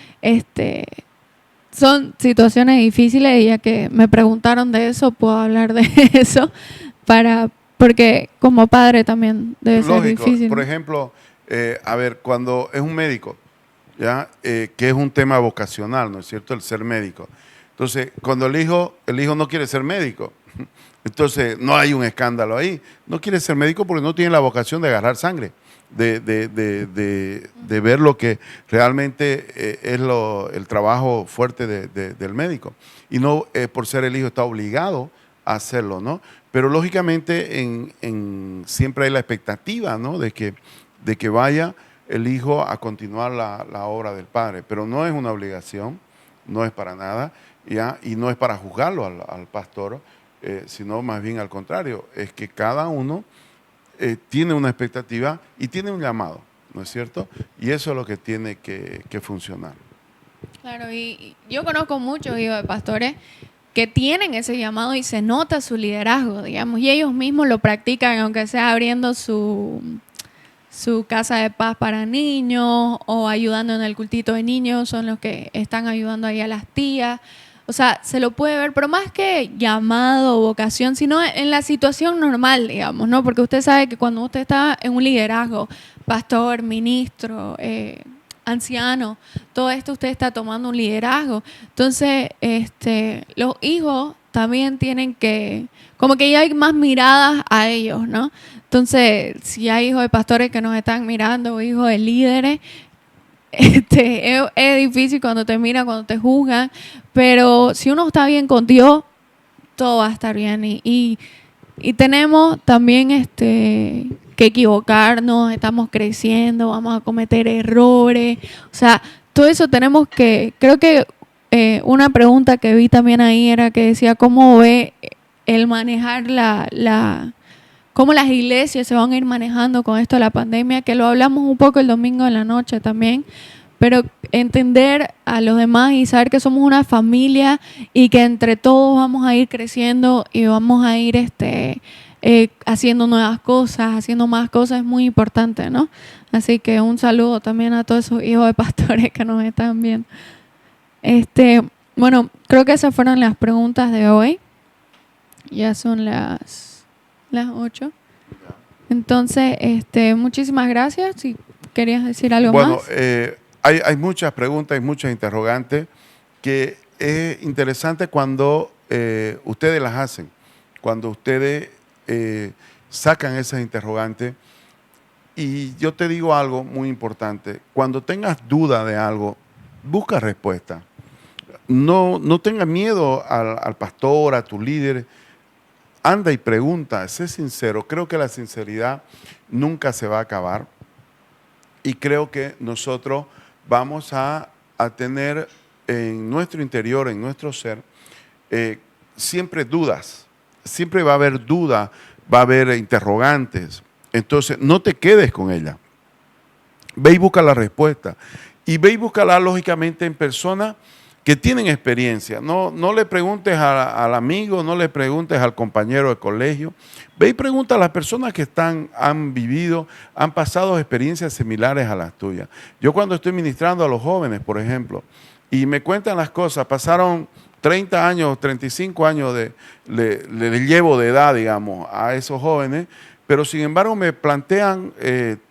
son situaciones difíciles y ya que me preguntaron de eso, puedo hablar de eso, porque como padre también debe ser difícil. Por ejemplo, a ver, cuando es un médico, ¿ya? Que es un tema vocacional, ¿no es cierto? El ser médico. Entonces, cuando el hijo no quiere ser médico, entonces no hay un escándalo ahí. No quiere ser médico porque no tiene la vocación de agarrar sangre, de ver lo que realmente es el trabajo fuerte del médico. Y no por ser el hijo está obligado a hacerlo, ¿no? Pero lógicamente siempre hay la expectativa, ¿no? de que vaya el hijo a continuar la obra del padre, pero no es una obligación, no es para nada, ¿ya? Y no es para juzgarlo al pastor, sino más bien al contrario, es que cada uno tiene una expectativa y tiene un llamado, ¿no es cierto? Y eso es lo que tiene que funcionar. Claro, y yo conozco muchos hijos de pastores que tienen ese llamado y se nota su liderazgo, digamos, y ellos mismos lo practican, aunque sea abriendo su casa de paz para niños o ayudando en el cultito de niños, son los que están ayudando ahí a las tías. O sea, se lo puede ver, pero más que llamado o vocación, sino en la situación normal, digamos, ¿no? Porque usted sabe que cuando usted está en un liderazgo, pastor, ministro, anciano, todo esto usted está tomando un liderazgo. Entonces, los hijos también tienen como que ya hay más miradas a ellos, ¿no? Entonces, si hay hijos de pastores que nos están mirando, o hijos de líderes, es difícil cuando te miran, cuando te juzgan, pero si uno está bien con Dios, todo va a estar bien. Y tenemos también que equivocarnos, estamos creciendo, vamos a cometer errores. O sea, todo eso tenemos creo que una pregunta que vi también ahí era que decía, ¿cómo ve el manejar cómo las iglesias se van a ir manejando con esto de la pandemia? Que lo hablamos un poco el domingo en la noche también, pero entender a los demás y saber que somos una familia y que entre todos vamos a ir creciendo y vamos a ir haciendo nuevas cosas, haciendo más cosas es muy importante, ¿no? Así que un saludo también a todos esos hijos de pastores que nos están viendo. Bueno, creo que esas fueron las preguntas de hoy. Ya son las 8. Entonces, muchísimas gracias. Si querías decir algo más. Bueno, hay muchas preguntas, hay muchas interrogantes que es interesante cuando ustedes las hacen, cuando ustedes sacan esas interrogantes. Y yo te digo algo muy importante, cuando tengas duda de algo, busca respuesta. No tengas miedo al pastor, a tu líder. Anda y pregunta, sé sincero. Creo que la sinceridad nunca se va a acabar. Y creo que nosotros vamos a tener en nuestro interior, en nuestro ser, siempre dudas. Siempre va a haber dudas, va a haber interrogantes. Entonces, no te quedes con ella. Ve y busca la respuesta. Y ve y búscala lógicamente en personas que tienen experiencia. No le preguntes al amigo, no le preguntes al compañero de colegio. Ve y pregunta a las personas que han vivido, han pasado experiencias similares a las tuyas. Yo cuando estoy ministrando a los jóvenes, por ejemplo, y me cuentan las cosas, pasaron 30 años, 35 años le llevo de edad, digamos, a esos jóvenes, pero sin embargo me plantean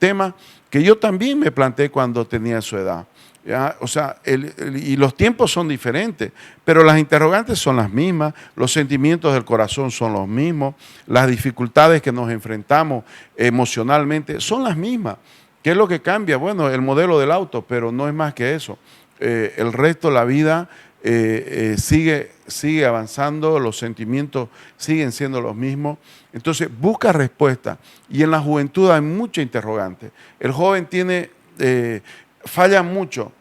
temas que yo también me planteé cuando tenía su edad. ¿Ya? O sea, y los tiempos son diferentes, pero las interrogantes son las mismas, los sentimientos del corazón son los mismos, las dificultades que nos enfrentamos emocionalmente son las mismas. ¿Qué es lo que cambia? Bueno, el modelo del auto, pero no es más que eso. El resto de la vida sigue avanzando, los sentimientos siguen siendo los mismos. Entonces, busca respuesta. Y en la juventud hay mucha interrogante. El joven falla mucho.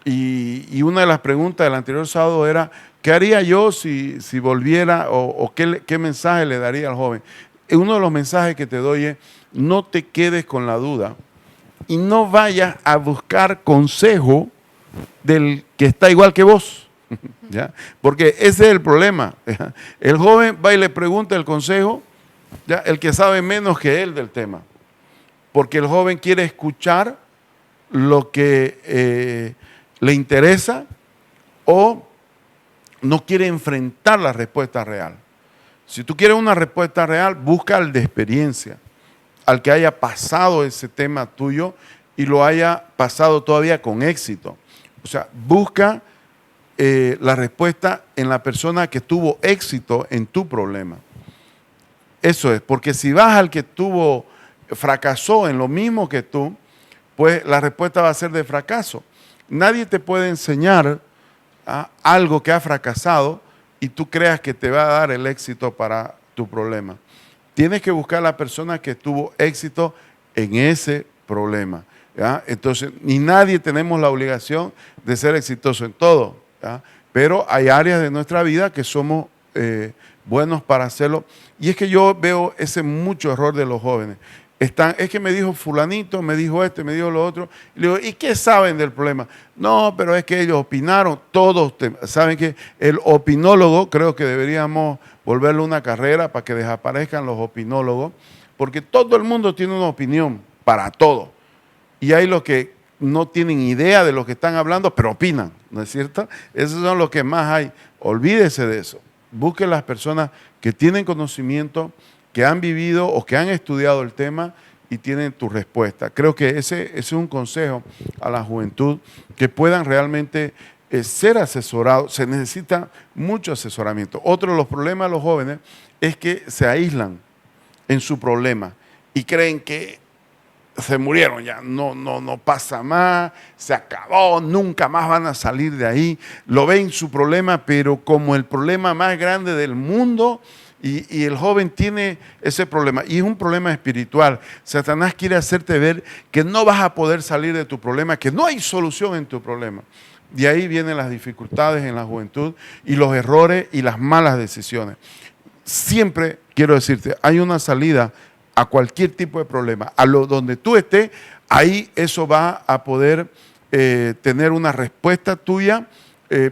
Y una de las preguntas del anterior sábado era, ¿qué haría yo si volviera o qué mensaje le daría al joven? Uno de los mensajes que te doy es, no te quedes con la duda y no vayas a buscar consejo del que está igual que vos. ¿Ya? Porque ese es el problema. ¿Ya? El joven va y le pregunta el consejo, ¿ya? El que sabe menos que él del tema. Porque el joven quiere escuchar lo que le interesa o no quiere enfrentar la respuesta real. Si tú quieres una respuesta real, busca al de experiencia, al que haya pasado ese tema tuyo y lo haya pasado todavía con éxito. O sea, busca la respuesta en la persona que tuvo éxito en tu problema. Eso es, porque si vas al que fracasó en lo mismo que tú, pues la respuesta va a ser de fracaso. Nadie te puede enseñar algo que ha fracasado y tú creas que te va a dar el éxito para tu problema. Tienes que buscar a la persona que tuvo éxito en ese problema. ¿Ya? Entonces, ni nadie tenemos la obligación de ser exitoso en todo, ¿ya? Pero hay áreas de nuestra vida que somos buenos para hacerlo. Y es que yo veo ese mucho error de los jóvenes. Es que me dijo fulanito, me dijo me dijo lo otro. Y le digo, ¿y qué saben del problema? No, pero es que ellos opinaron. Todos saben que el opinólogo, creo que deberíamos volverle una carrera para que desaparezcan los opinólogos, porque todo el mundo tiene una opinión para todo. Y hay los que no tienen idea de lo que están hablando, pero opinan, ¿no es cierto? Esos son los que más hay. Olvídese de eso. Busque las personas que tienen conocimiento, que han vivido o que han estudiado el tema y tienen tu respuesta. Creo que ese es un consejo a la juventud, que puedan realmente ser asesorados. Se necesita mucho asesoramiento. Otro de los problemas de los jóvenes es que se aíslan en su problema y creen que se murieron ya, no pasa más, se acabó, nunca más van a salir de ahí. Lo ven su problema, pero como el problema más grande del mundo, y el joven tiene ese problema, y es un problema espiritual. Satanás quiere hacerte ver que no vas a poder salir de tu problema, que no hay solución en tu problema. De ahí vienen las dificultades en la juventud y los errores y las malas decisiones. Siempre quiero decirte, hay una salida a cualquier tipo de problema. Donde tú estés, ahí eso va a poder tener una respuesta tuya,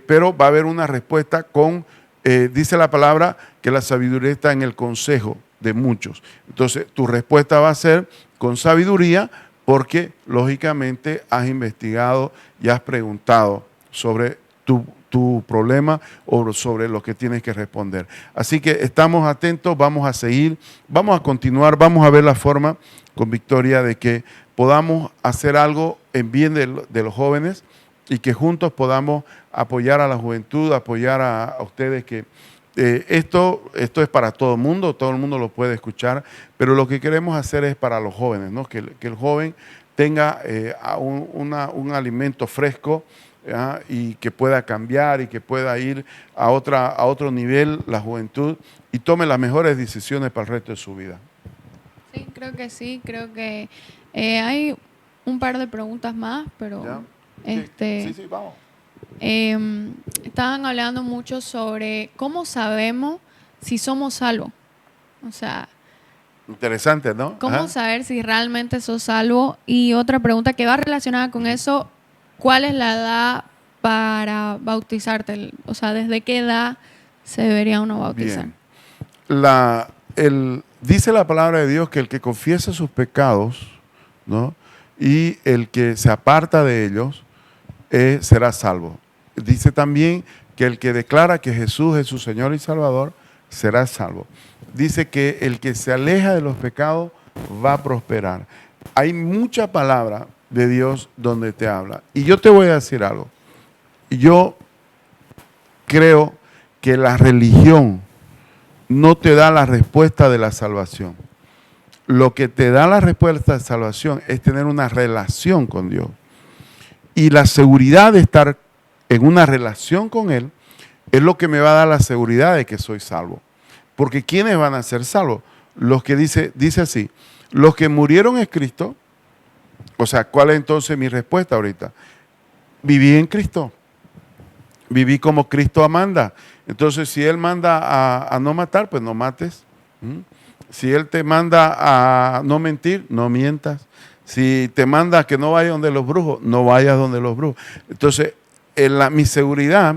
pero va a haber una respuesta con, dice la palabra, que la sabiduría está en el consejo de muchos. Entonces, tu respuesta va a ser con sabiduría porque, lógicamente, has investigado y has preguntado sobre tu problema o sobre lo que tienes que responder. Así que estamos atentos, vamos a seguir, vamos a continuar, vamos a ver la forma con Victoria de que podamos hacer algo en bien de los jóvenes y que juntos podamos apoyar a la juventud, apoyar a ustedes que esto es para todo el mundo lo puede escuchar, pero lo que queremos hacer es para los jóvenes, ¿no? Que el joven tenga un alimento fresco, y que pueda cambiar y que pueda ir a otro nivel la juventud y tome las mejores decisiones para el resto de su vida. Sí, creo que sí, creo que hay un par de preguntas más, pero Sí, vamos. Estaban hablando mucho sobre cómo sabemos si somos salvos. O sea, interesante, ¿no? ¿Cómo saber si realmente sos salvo? Y otra pregunta que va relacionada con eso, ¿cuál es la edad para bautizarte? O sea, ¿desde qué edad se debería uno bautizar? Bien. Dice la palabra de Dios que el que confiesa sus pecados, ¿no? Y el que se aparta de ellos será salvo. Dice también que el que declara que Jesús es su Señor y Salvador será salvo. Dice que el que se aleja de los pecados va a prosperar. Hay mucha palabra de Dios donde te habla. Y yo te voy a decir algo. Yo creo que la religión no te da la respuesta de la salvación. Lo que te da la respuesta de salvación es tener una relación con Dios. Y la seguridad de estar en una relación con Él es lo que me va a dar la seguridad de que soy salvo. Porque ¿quiénes van a ser salvos? Los que dice así, los que murieron en Cristo. O sea, ¿cuál es entonces mi respuesta ahorita? Viví en Cristo. Viví como Cristo manda. Entonces, si Él manda a no matar, pues no mates. Si Él te manda a no mentir, no mientas. Si te manda a que no vayas donde los brujos, no vayas donde los brujos. Entonces, mi seguridad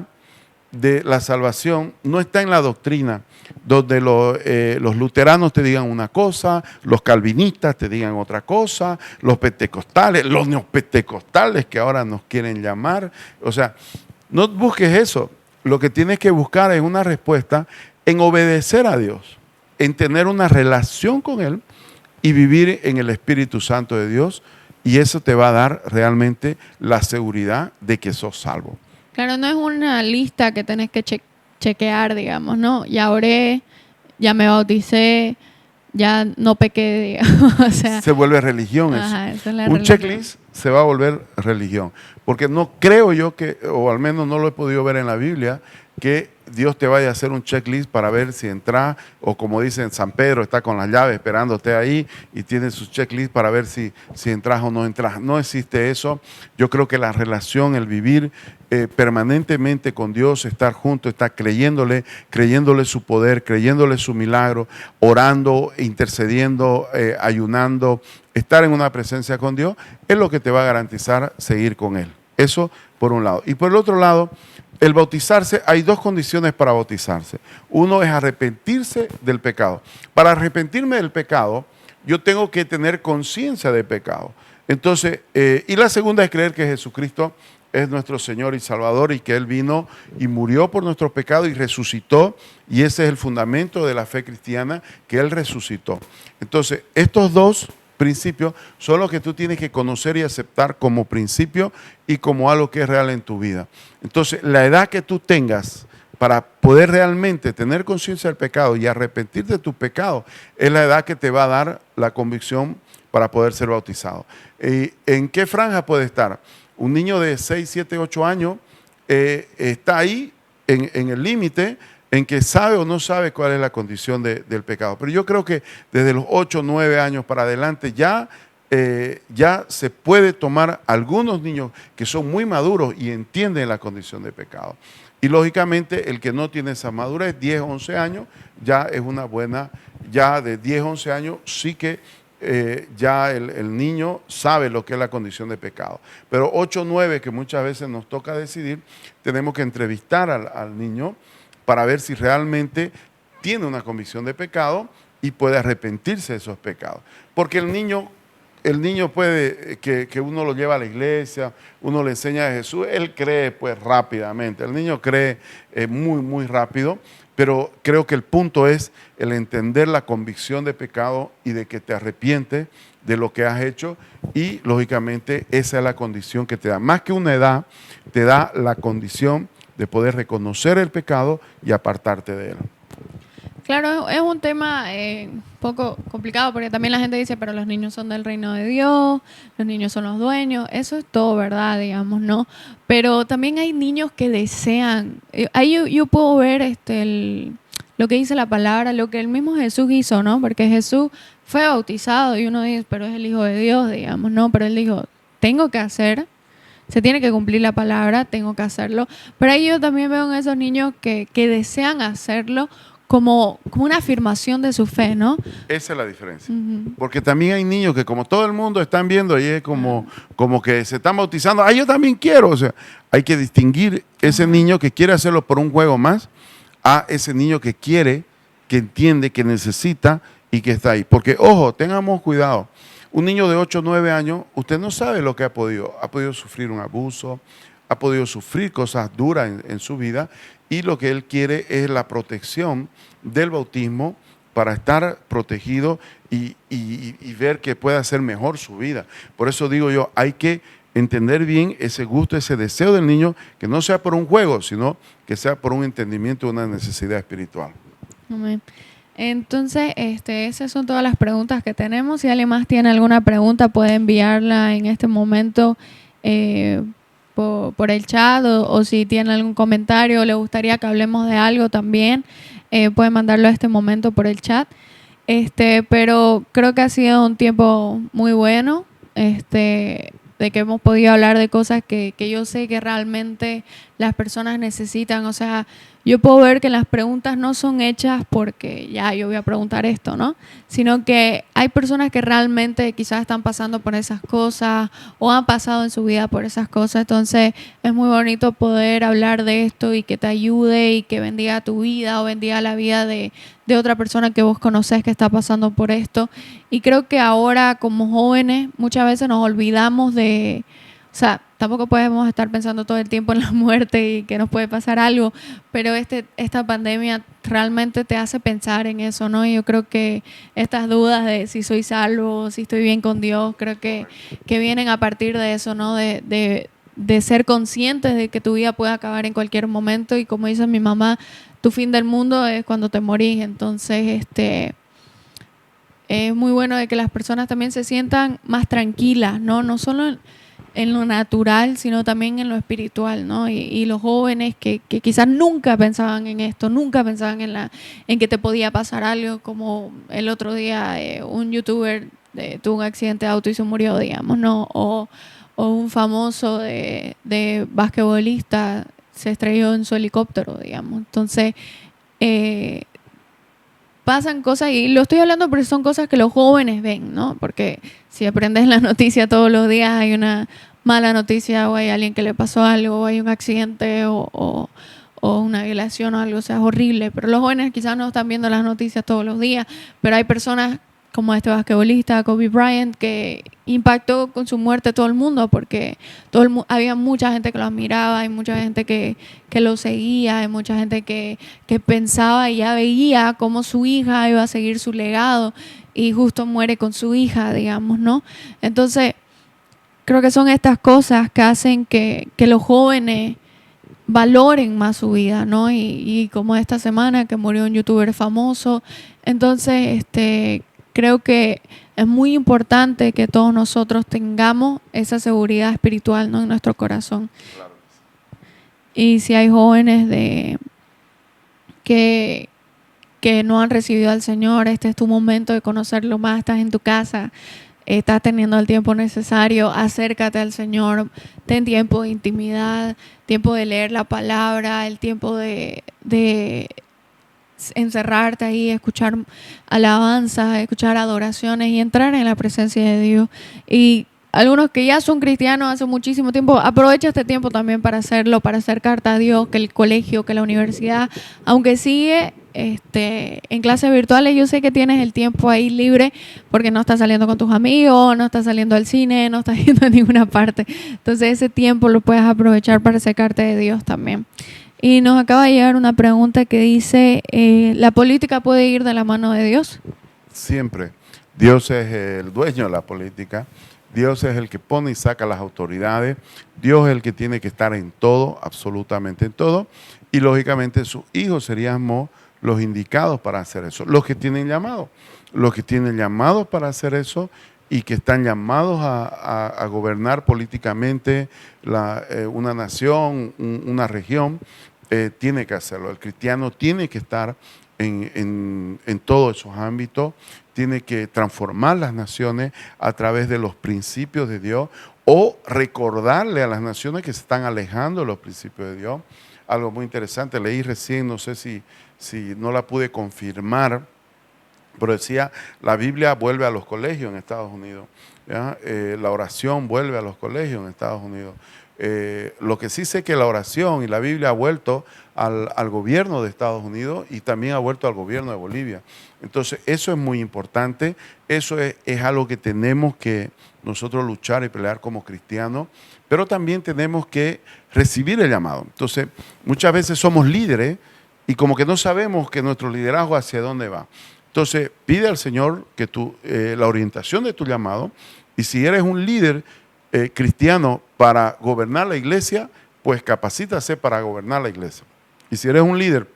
de la salvación no está en la doctrina, donde los luteranos te digan una cosa, los calvinistas te digan otra cosa, los pentecostales, los neopentecostales que ahora nos quieren llamar. O sea, no busques eso. Lo que tienes que buscar es una respuesta en obedecer a Dios, en tener una relación con Él y vivir en el Espíritu Santo de Dios. Y eso te va a dar realmente la seguridad de que sos salvo. Claro, no es una lista que tenés que chequear, digamos, ¿no? Ya oré, ya me bauticé, ya no pequé, digamos. O sea, se vuelve religión eso. Ajá, esa es la Un religión. checklist se va a volver religión. Porque no creo yo que, o al menos no lo he podido ver en la Biblia, que Dios te vaya a hacer un checklist para ver si entras, o como dicen, San Pedro está con las llaves esperándote ahí y tiene su checklist para ver si entras o no entras. No existe eso. Yo creo que la relación, el vivir permanentemente con Dios, estar junto, estar creyéndole su poder, creyéndole su milagro, orando, intercediendo, ayunando, estar en una presencia con Dios, es lo que te va a garantizar seguir con Él. Eso por un lado. Y por el otro lado, el bautizarse, hay dos condiciones para bautizarse. Uno es arrepentirse del pecado. Para arrepentirme del pecado, yo tengo que tener conciencia de pecado. Entonces, y la segunda es creer que Jesucristo es nuestro Señor y Salvador y que Él vino y murió por nuestros pecados y resucitó. Y ese es el fundamento de la fe cristiana, que Él resucitó. Entonces, estos dos principios son los que tú tienes que conocer y aceptar como principio y como algo que es real en tu vida. Entonces, la edad que tú tengas para poder realmente tener conciencia del pecado y arrepentirte de tu pecado es la edad que te va a dar la convicción para poder ser bautizado. ¿En qué franja puede estar? Un niño de 6, 7, 8 años está ahí en el límite en que sabe o no sabe cuál es la condición del pecado. Pero yo creo que desde los 8, 9 años para adelante ya se puede tomar algunos niños que son muy maduros y entienden la condición de pecado. Y lógicamente el que no tiene esa madurez, 10, 11 años, ya es una buena, ya de 10, 11 años sí que ya el niño sabe lo que es la condición de pecado. Pero 8, 9, que muchas veces nos toca decidir, tenemos que entrevistar al niño para ver si realmente tiene una convicción de pecado y puede arrepentirse de esos pecados. Porque el niño puede, que uno lo lleva a la iglesia, uno le enseña a Jesús, él cree pues rápidamente. El niño cree muy, muy rápido, pero creo que el punto es el entender la convicción de pecado y de que te arrepientes de lo que has hecho y, lógicamente, esa es la condición que te da. Más que una edad, te da la condición de poder reconocer el pecado y apartarte de él. Claro, es un tema un poco complicado porque también la gente dice, pero los niños son del reino de Dios, los niños son los dueños, eso es todo verdad, digamos, ¿no? Pero también hay niños que desean, ahí yo puedo ver lo que dice la palabra, lo que el mismo Jesús hizo, ¿no? Porque Jesús fue bautizado y uno dice, pero es el Hijo de Dios, digamos, ¿no? Pero él dijo, tengo que hacer, se tiene que cumplir la palabra, tengo que hacerlo. Pero ahí yo también veo en esos niños que desean hacerlo como una afirmación de su fe, ¿no? Esa es la diferencia. Porque también hay niños que como todo el mundo están viendo y es como que se están bautizando, yo también quiero. O sea, hay que distinguir ese niño que quiere hacerlo por un juego más a ese niño que quiere, que entiende, que necesita y que está ahí. Porque, ojo, tengamos cuidado. Un niño de 8 o 9 años, usted no sabe lo que ha podido. Ha podido sufrir un abuso, ha podido sufrir cosas duras en su vida y lo que él quiere es la protección del bautismo para estar protegido y ver que puede hacer mejor su vida. Por eso digo yo, hay que entender bien ese gusto, ese deseo del niño, que no sea por un juego, sino que sea por un entendimiento de una necesidad espiritual. Amén. Entonces, esas son todas las preguntas que tenemos. Si alguien más tiene alguna pregunta, puede enviarla en este momento por el chat o si tiene algún comentario o le gustaría que hablemos de algo también, puede mandarlo a este momento por el chat. Pero creo que ha sido un tiempo muy bueno, de que hemos podido hablar de cosas que yo sé que realmente las personas necesitan. O sea, yo puedo ver que las preguntas no son hechas porque ya yo voy a preguntar esto, ¿no? Sino que hay personas que realmente quizás están pasando por esas cosas o han pasado en su vida por esas cosas. Entonces es muy bonito poder hablar de esto y que te ayude y que bendiga tu vida o bendiga la vida de otra persona que vos conocés que está pasando por esto. Y creo que ahora como jóvenes muchas veces nos olvidamos de... O sea, tampoco podemos estar pensando todo el tiempo en la muerte y que nos puede pasar algo, pero esta pandemia realmente te hace pensar en eso, ¿no? Y yo creo que estas dudas de si soy salvo, si estoy bien con Dios, creo que vienen a partir de eso, ¿no? De ser conscientes de que tu vida puede acabar en cualquier momento y como dice mi mamá, tu fin del mundo es cuando te morís. Entonces, es muy bueno de que las personas también se sientan más tranquilas, ¿no? No solo en lo natural, sino también en lo espiritual, ¿no? Y los jóvenes que quizás nunca pensaban en esto, nunca pensaban en que te podía pasar algo, como el otro día un youtuber tuvo un accidente de auto y se murió, digamos, ¿no? O un famoso de basquetbolista se estrelló en su helicóptero, digamos. Entonces, pasan cosas, y lo estoy hablando porque son cosas que los jóvenes ven, ¿no? Porque si aprendes la noticia todos los días, hay una mala noticia o hay alguien que le pasó algo, o hay un accidente o una violación o algo, o sea, es horrible. Pero los jóvenes quizás no están viendo las noticias todos los días, pero hay personas como este basquetbolista, Kobe Bryant, que impactó con su muerte todo el mundo, porque había mucha gente que lo admiraba, hay mucha gente que lo seguía, hay mucha gente que pensaba y ya veía cómo su hija iba a seguir su legado y justo muere con su hija, digamos, ¿no? Entonces, creo que son estas cosas que hacen que los jóvenes valoren más su vida, ¿no? Y como esta semana que murió un youtuber famoso, entonces, creo que es muy importante que todos nosotros tengamos esa seguridad espiritual, ¿no? En nuestro corazón. Claro. Y si hay jóvenes que no han recibido al Señor, este es tu momento de conocerlo más, estás en tu casa, estás teniendo el tiempo necesario, acércate al Señor, ten tiempo de intimidad, tiempo de leer la palabra, el tiempo de encerrarte ahí, escuchar alabanzas, escuchar adoraciones y entrar en la presencia de Dios. Y algunos que ya son cristianos hace muchísimo tiempo, aprovecha este tiempo también para hacerlo, para acercarte a Dios, que el colegio, que la universidad, aunque sigue en clases virtuales, yo sé que tienes el tiempo ahí libre porque no estás saliendo con tus amigos, no estás saliendo al cine, no estás yendo a ninguna parte. Entonces ese tiempo lo puedes aprovechar para acercarte de Dios también. Y nos acaba de llegar una pregunta que dice, ¿la política puede ir de la mano de Dios? Siempre. Dios es el dueño de la política. Dios es el que pone y saca las autoridades. Dios es el que tiene que estar en todo, absolutamente en todo. Y lógicamente sus hijos seríamos los indicados para hacer eso. Los que tienen llamado para hacer eso y que están llamados a gobernar políticamente una nación, una región, tiene que hacerlo. El cristiano tiene que estar en todos esos ámbitos, tiene que transformar las naciones a través de los principios de Dios o recordarle a las naciones que se están alejando de los principios de Dios. Algo muy interesante, leí recién, no sé si no la pude confirmar, pero decía, la Biblia vuelve a los colegios en Estados Unidos, la oración vuelve a los colegios en Estados Unidos. Lo que sí sé que la oración y la Biblia ha vuelto al gobierno de Estados Unidos y también ha vuelto al gobierno de Bolivia. Entonces, eso es muy importante, eso es algo que tenemos que nosotros luchar y pelear como cristianos, pero también tenemos que recibir el llamado. Entonces, muchas veces somos líderes y como que no sabemos que nuestro liderazgo hacia dónde va. Entonces, pide al Señor que la orientación de tu llamado, y si eres un líder cristiano para gobernar la iglesia, pues capacítase para gobernar la iglesia. Y si eres un líder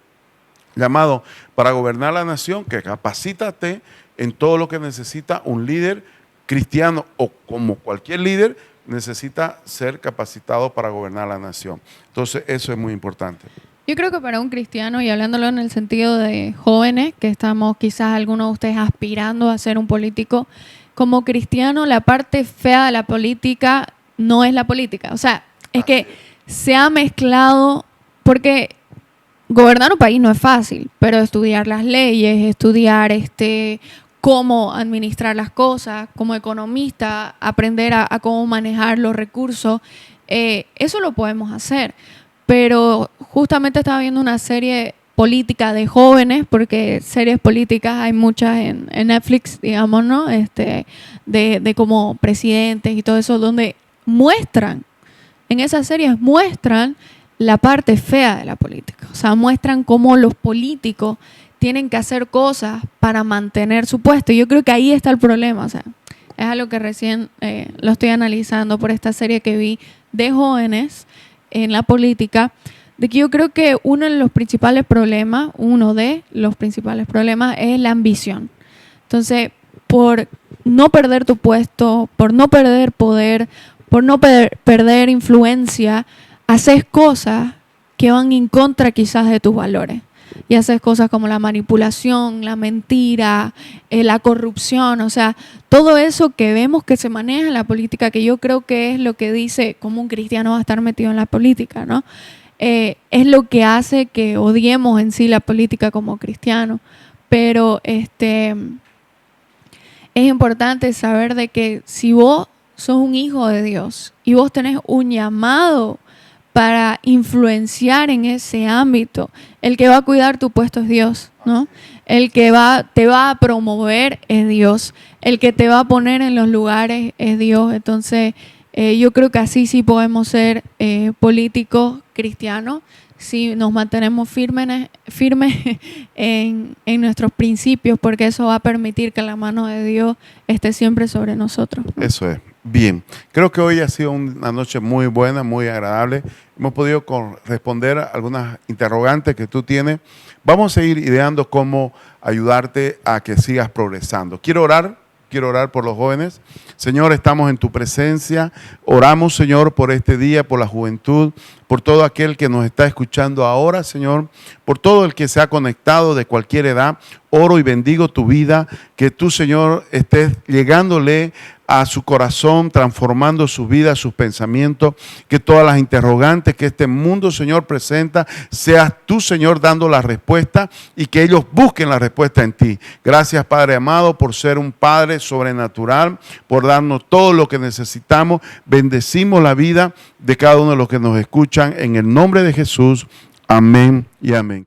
llamado para gobernar la nación, que capacítate en todo lo que necesita un líder cristiano, o como cualquier líder, necesita ser capacitado para gobernar la nación. Entonces, eso es muy importante. Yo creo que para un cristiano, y hablándolo en el sentido de jóvenes, que estamos quizás algunos de ustedes aspirando a ser un político, como cristiano la parte fea de la política no es la política. O sea, es que se ha mezclado, porque gobernar un país no es fácil, pero estudiar las leyes, estudiar cómo administrar las cosas, como economista, aprender a cómo manejar los recursos, eso lo podemos hacer. Pero justamente estaba viendo una serie política de jóvenes, porque series políticas hay muchas en Netflix, digamos, ¿no? De como presidentes y todo eso, donde en esas series muestran la parte fea de la política. O sea, muestran cómo los políticos tienen que hacer cosas para mantener su puesto. Y yo creo que ahí está el problema. O sea, es algo que recién lo estoy analizando por esta serie que vi de jóvenes en la política, de que yo creo que uno de los principales problemas es la ambición. Entonces, por no perder tu puesto, por no perder poder, por no perder influencia, haces cosas que van en contra quizás de tus valores. Y haces cosas como la manipulación, la mentira, la corrupción, o sea, todo eso que vemos que se maneja en la política, que yo creo que es lo que dice cómo un cristiano va a estar metido en la política, ¿no? Es lo que hace que odiemos en sí la política como cristianos. Pero es importante saber de que si vos sos un hijo de Dios y vos tenés un llamado para influenciar en ese ámbito, el que va a cuidar tu puesto es Dios, ¿no? El que te va a promover es Dios, el que te va a poner en los lugares es Dios. Entonces, yo creo que así sí podemos ser políticos cristianos, si nos mantenemos firmes en nuestros principios, porque eso va a permitir que la mano de Dios esté siempre sobre nosotros, ¿no? Eso es. Bien, creo que hoy ha sido una noche muy buena, muy agradable. Hemos podido responder a algunas interrogantes que tú tienes. Vamos a seguir ideando cómo ayudarte a que sigas progresando. Quiero orar por los jóvenes. Señor, estamos en tu presencia. Oramos, Señor, por este día, por la juventud, por todo aquel que nos está escuchando ahora, Señor, por todo el que se ha conectado de cualquier edad. Oro y bendigo tu vida, que tú, Señor, estés llegándole a su corazón, transformando su vida, sus pensamientos, que todas las interrogantes que este mundo, Señor, presenta, seas tú, Señor, dando la respuesta y que ellos busquen la respuesta en ti. Gracias, Padre amado, por ser un Padre sobrenatural, por darnos todo lo que necesitamos. Bendecimos la vida de cada uno de los que nos escuchan en el nombre de Jesús. Amén y amén.